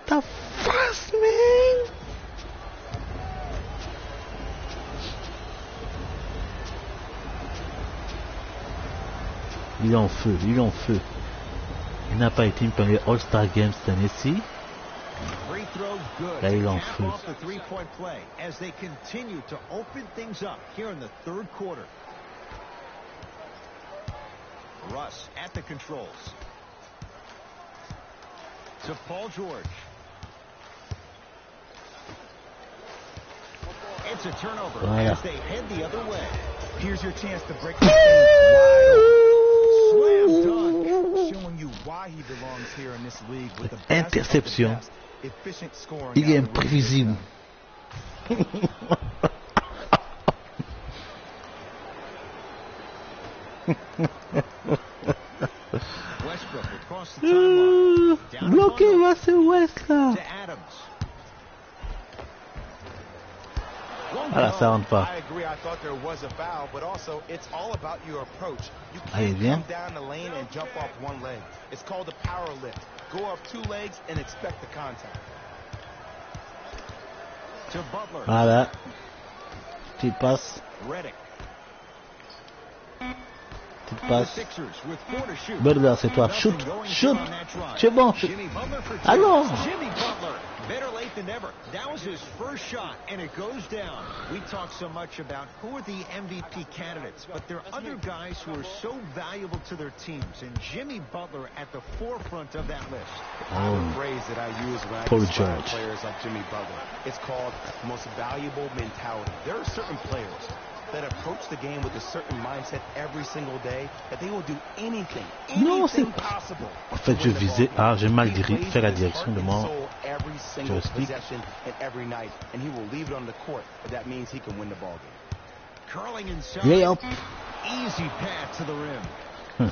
Ta face, man. Il est en feu, il est en feu. Il n'a pas été pendant les All-Star Games cette année-ci. Là, il est en feu. Russ at the controls. To Paul George. It's a turnover Voilà. as they head the other way. Here's your chance to break this thing wide open. Slam dunk. Showing you why he belongs here in this league with the best of the Interception. best. Efficient scoring. Il est out of the rookie imprévisible. Westbrook across the timeline. Down Bloqué, to Russell West là. Adams. Voilà, ça rentre pas. I agree. I thought there was a foul, but also it's all about your approach. You Allez, can't viens. come down the lane and jump off one leg. It's called a power lift. Go up two legs and expect the contact. To Butler. Voilà. Petite passe. Redick. Petite The passe. Sixers with 4 to shoot. Butler, c'est toi. Shoot. Nothing going Shoot. on that drive. Tu es bon. Shoot. Jimmy Butler for 2. Alors. Jimmy Butler, better late than never. That was his first shot, and it goes down. We talk so much about who are the MVP candidates, but there are other guys who are so valuable to their teams, and Jimmy Butler at the forefront of that list. The phrase that I use when I Paul describe George. players like Jimmy Butler. It's called most valuable mentality. There are certain players that approach the game with a certain mindset every single day that they will do anything Non, c'est... possible. En fait, je visais... Ah, j'ai mal fait la direction de mon every single joystick. possession and every night, and he will leave it on the court, but that means he can win the ball game. Curling inside. Layup. Easy pass to the rim.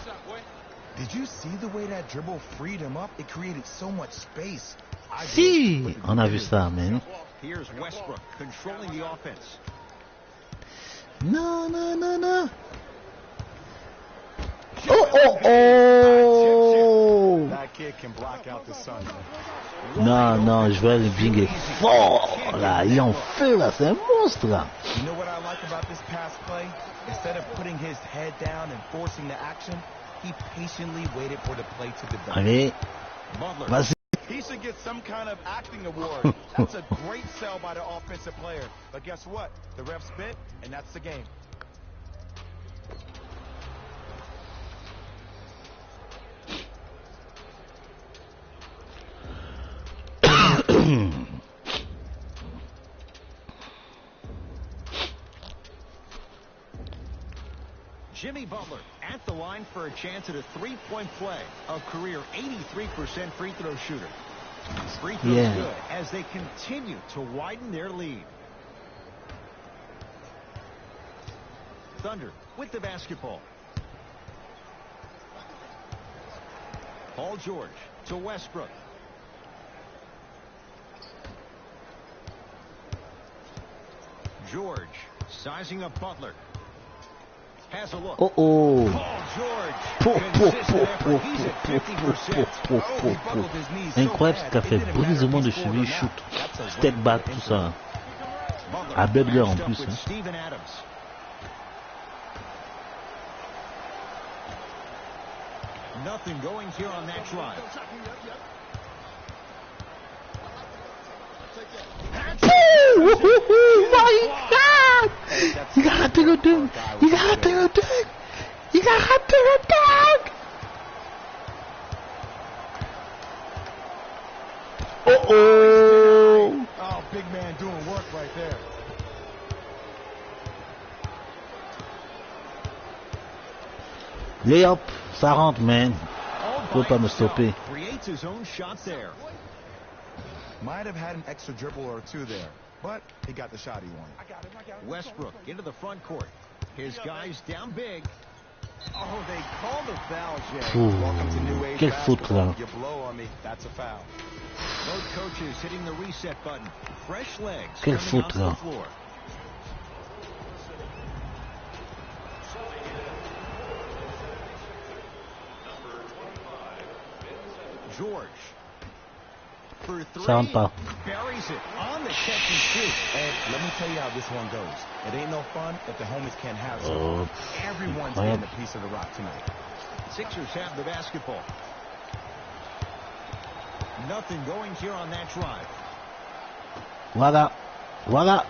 Did you see the way that dribble freed him up? It created so much space. Si, on a vu ça, man. Here's Westbrook controlling the offense. Non, non, non, non. Oh, oh, oh. That kid can block out the sun. Non, non, je vois le Bing est fort, là. Il est en feu, là. C'est un monstre, là. You know what I like about this pass play? Instead of putting his head down and forcing the action, he patiently waited for the play to develop. Allez, vas-y. He should get some kind of acting award. That's a great sell by the offensive player. But guess what? The ref spit, and that's the game. Jimmy Butler at the line for a chance at a three-point play. A career 83% free throw shooter. Free throws good as they continue to widen their lead. Thunder with the basketball. Paul George to Westbrook. George sizing up Butler. Has a look. Oh, oh. Paul George. Incroyable ce qu'a fait. Brisement de cheville, shoot, step back, tout ça. À Butler en plus. Steven Adams. Nothing going here on that drive. Oh my God! Il a raté le dunk! Il a raté le dunk! Il a raté le dunk! Oh oh! Oh, big man doing work right there. Layup, ça rentre, man. Faut pas me stopper. Creates his own shot there. Might have had an extra dribble or two there, but he got the shot he wanted. Westbrook into the front court. His guys down big. Oh, they called the foul, Jay. Welcome to new age Quelle faute là. basketball. You blow on me, that's a foul. Both coaches hitting the reset button. Fresh legs Quelle coming faute onto là. the floor. George. For three. Ça rentre pas. Buries it on the catch and shoot. And let me tell you how this one goes. It ain't no fun if the homies can't have some. Oh, Everyone's incroyable. getting a piece of the rock tonight. Sixers have the basketball. Nothing going here on that drive. Voilà. Voilà.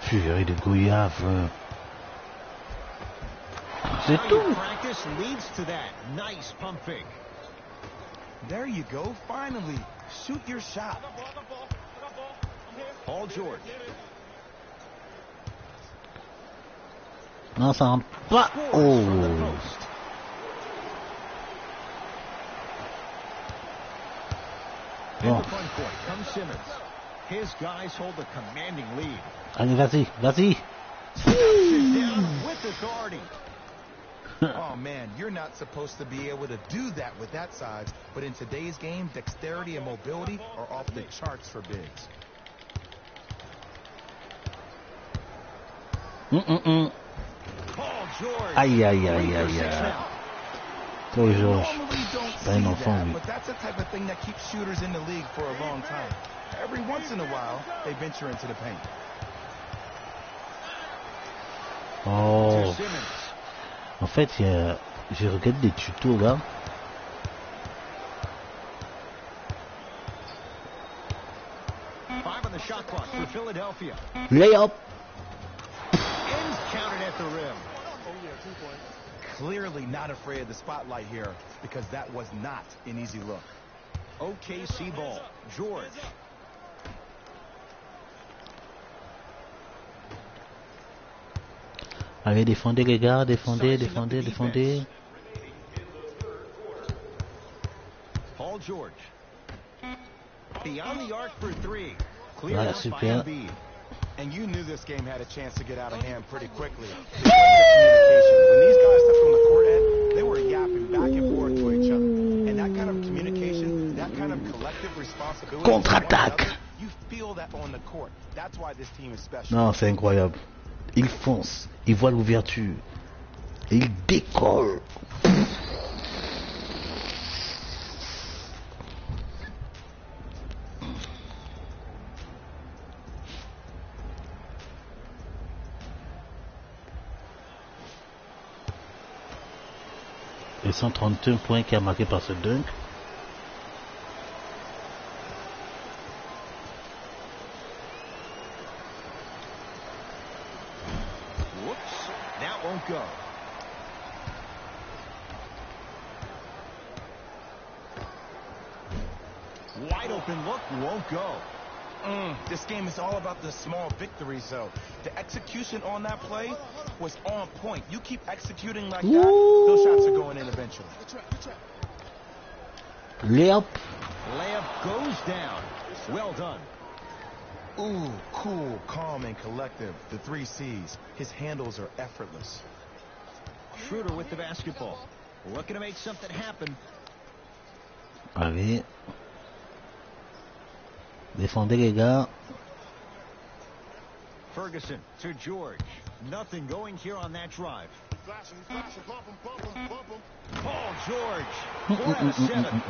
Purée de goyave. C'est How tout. your practice leads to that. Nice pump fake. There you go, finally. Shoot your shot. Paul George. Non, ça rentre pas. Scores from the Oh. post. In Bon. the front court comes Simmons. His guys hold a commanding lead. Allez, vas-y, vas-y. Sit down with authority. Oh man, you're not supposed to be able to do that with that size, but in today's game, dexterity and mobility are off the charts for bigs. Paul George. Aïe, aïe, aïe, 3 for aïe, 6 aïe. now. Paul George. Normally don't Pas un see enfant, that, lui. but that's the type of thing that keeps shooters in the league for a long time. Every once in a while, they venture into the paint. Oh. To Simmons. En fait, j'ai regardé des tutos là. Five on the shot clock for Philadelphia. Layup. Ends counted at the rim. Clearly not afraid of the spotlight here because that was not an easy look. OKC ball. George. Allez, défendez les gars, défendez, défendez, défendez. Paul George. Beyond the arc for three. Clear Ouais, out by super. Embiid. And you knew this game had a chance to get out of hand pretty quickly. Just like the communication. When these guys stepped on the court, Ed, they were yapping back and forth to each other. And that kind of communication, that kind of collective responsibility, Contre-attaque. for one another, you feel that on the court. That's why this team is special. Non, c'est incroyable. Il fonce, il voit l'ouverture. Et il décolle. Et 131 points qui a marqué par ce dunk. Whoops. That won't go. Wide open look won't go. This game is all about the small victories, though. The execution on that play was on point. You keep executing like that, those shots are going in eventually. Layup. Layup goes down. Well done. Ooh, cool, calm, and collective. The 3 C's. His handles are effortless. Schroeder with the basketball. Looking to make something happen. Allez. Défendez les gars. Ferguson to George. Nothing going here on that drive. Paul George. 4 out of 7.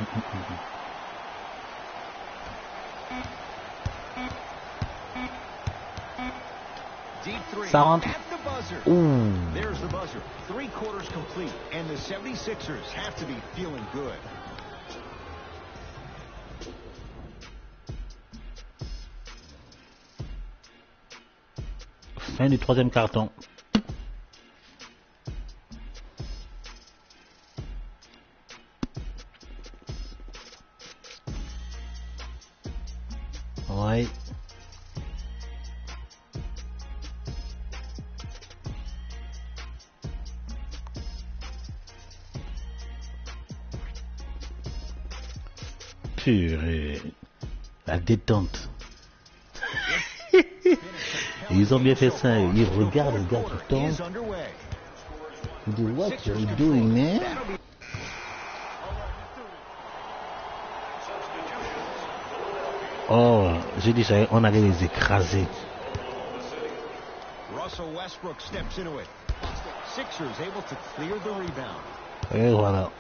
Deep three Ça rentre. at the buzzer. Ouh. There's the buzzer. 3 quarters complete, and the 76ers have to be feeling good. Fin du 3e carton. Ouais. Purée. La détente. Ils ont bien fait ça. Ils regardent le gars qui tombe. Is underway. Dude, what are you doing, man? Oh, j'ai dit ça, on allait les écraser. Russell Westbrook steps into it. Sixers able to clear the rebound. Et voilà.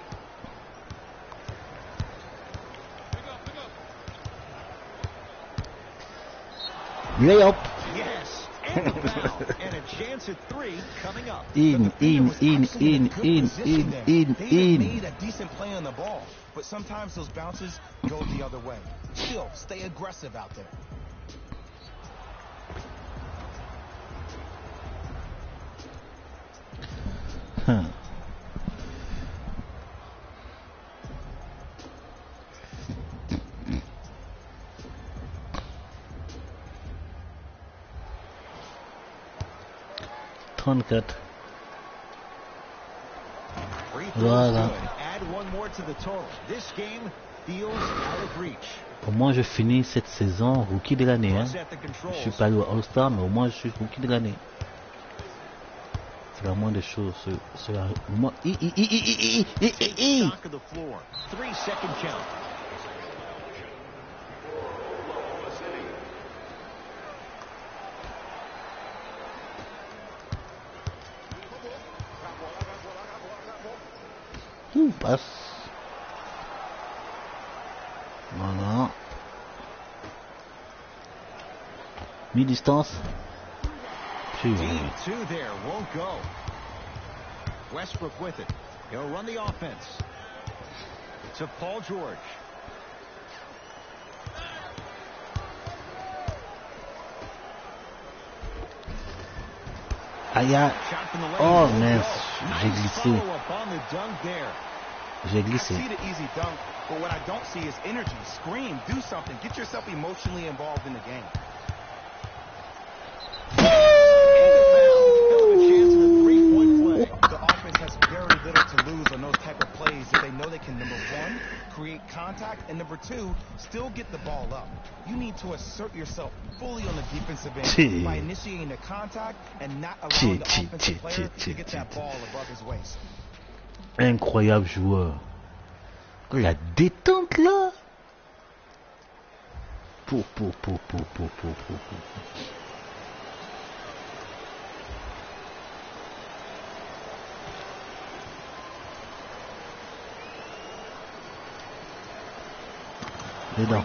Layup. Yes, and the foul, and a chance at three coming up. In. They made a decent play on the ball, but sometimes those bounces go the other way. Still, stay aggressive out there. Huh. Voilà. Au moins je finis cette saison rookie de l'année. Hein. Je suis pas allé au All-Star, mais au moins je suis rookie de l'année. C'est la moindre des choses. Moi, passe. Voilà. Mi-distance. Two there, won't go. Westbrook with it. He'll run the offense. To Paul George. Aïe. Oh mince, j'ai glissé. J'ai glissé. I see the easy dunk, but what I don't see is energy. Scream, do something, get yourself emotionally involved in the game. The offense has very little to lose on those type of plays if they know they can, number one, create contact, and number two, still get the ball up. You need to assert yourself fully on the defensive end by initiating the contact and not allowing the offensive player to get that ball above his waist. Incroyable joueur. La détente là. Pour. Free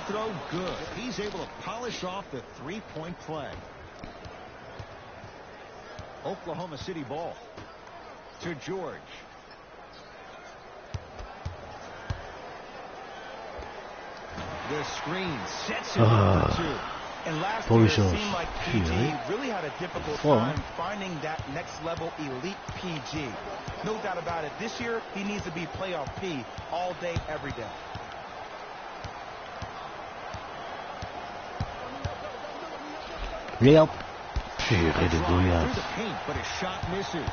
throw good. He's able to polish off the three-point play. Oklahoma City ball to George. The screen sets it up for two. And last year, it seemed like PG really had a difficult time finding that next level elite PG. No doubt about it. This year, he needs to be playoff P all day, every day. Layup. Purée de brouillard. Through the paint, but his shot misses.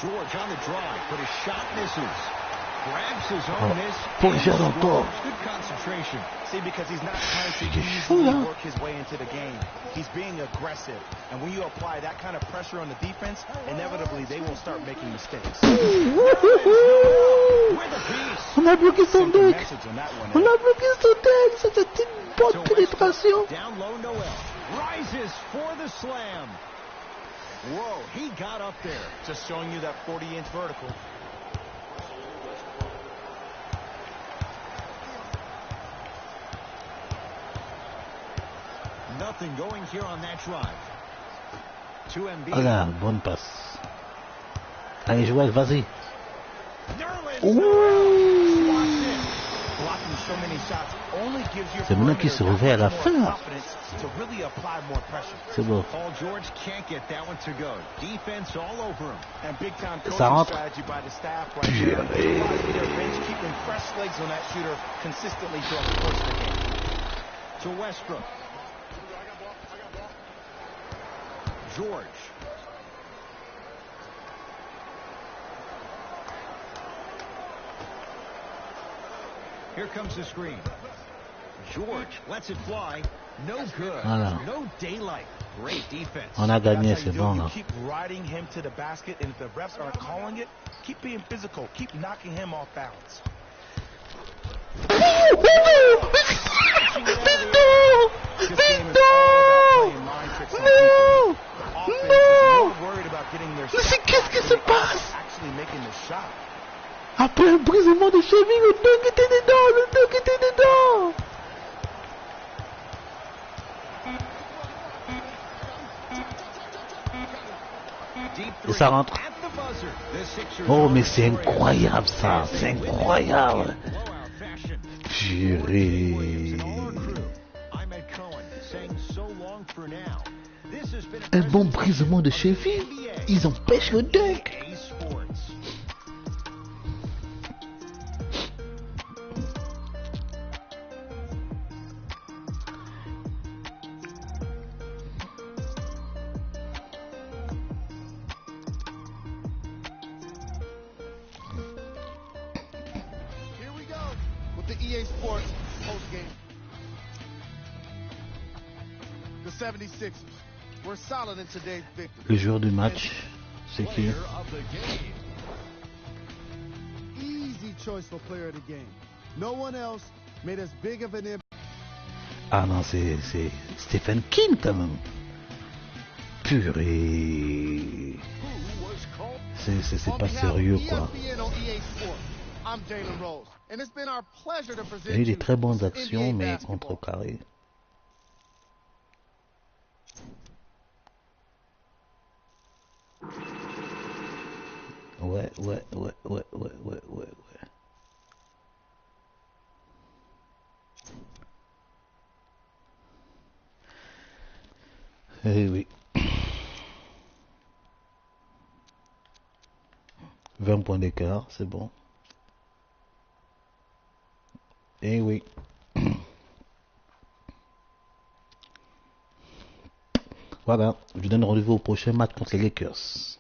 George on the drive, but his shot misses. Grabs his own miss. Good concentration. See, because he's not trying to easily work his way into the game. He's being aggressive. And when you apply that kind of pressure on the defense, inevitably they will start making mistakes. On a bloqué son deck. On a bloqué son deck. C'était une bonne pénétration. Down low, Noel rises for the slam. Whoa, he got up there. Just showing you that 40-inch vertical. Nothing going here on that drive. 2 MB. Voilà, bonne passe. Allez, Joël, vas-y. C'est maintenant qu'il se réveille à la fin. C'est bon. Ça rentre. Purée. To Westbrook. George. Here comes the screen. George lets it fly. No good. Voilà. No daylight. Great defense. On a gagné, c'est bon You là. keep riding him to the basket, and if the refs aren't calling it, keep being physical. Keep knocking him off balance. This game is all about playing mind tricks on people. Offense is more worried about getting their shot qu'est-ce qui se passe? actually making the shot. Après un brisement de cheville, le dunk était dedans, le dunk était dedans. Et ça rentre. Oh, mais c'est incroyable ça, c'est incroyable. Purée. Un bon brisement de cheville, ils empêchent le dunk. EA Sports post-game. The 76ers were solid in today's victory. Le joueur du match, c'est qui? Easy choice for player of the game. No one else made as big of an impact. Ah non, c'est Stephen King quand même. Purée. C'est pas sérieux quoi. Il y a eu des très bonnes actions, mais contrecarrées. Ouais. Eh oui. 20 points d'écart, c'est bon. Eh oui. Voilà, je vous donne rendez-vous au prochain match contre les Lakers.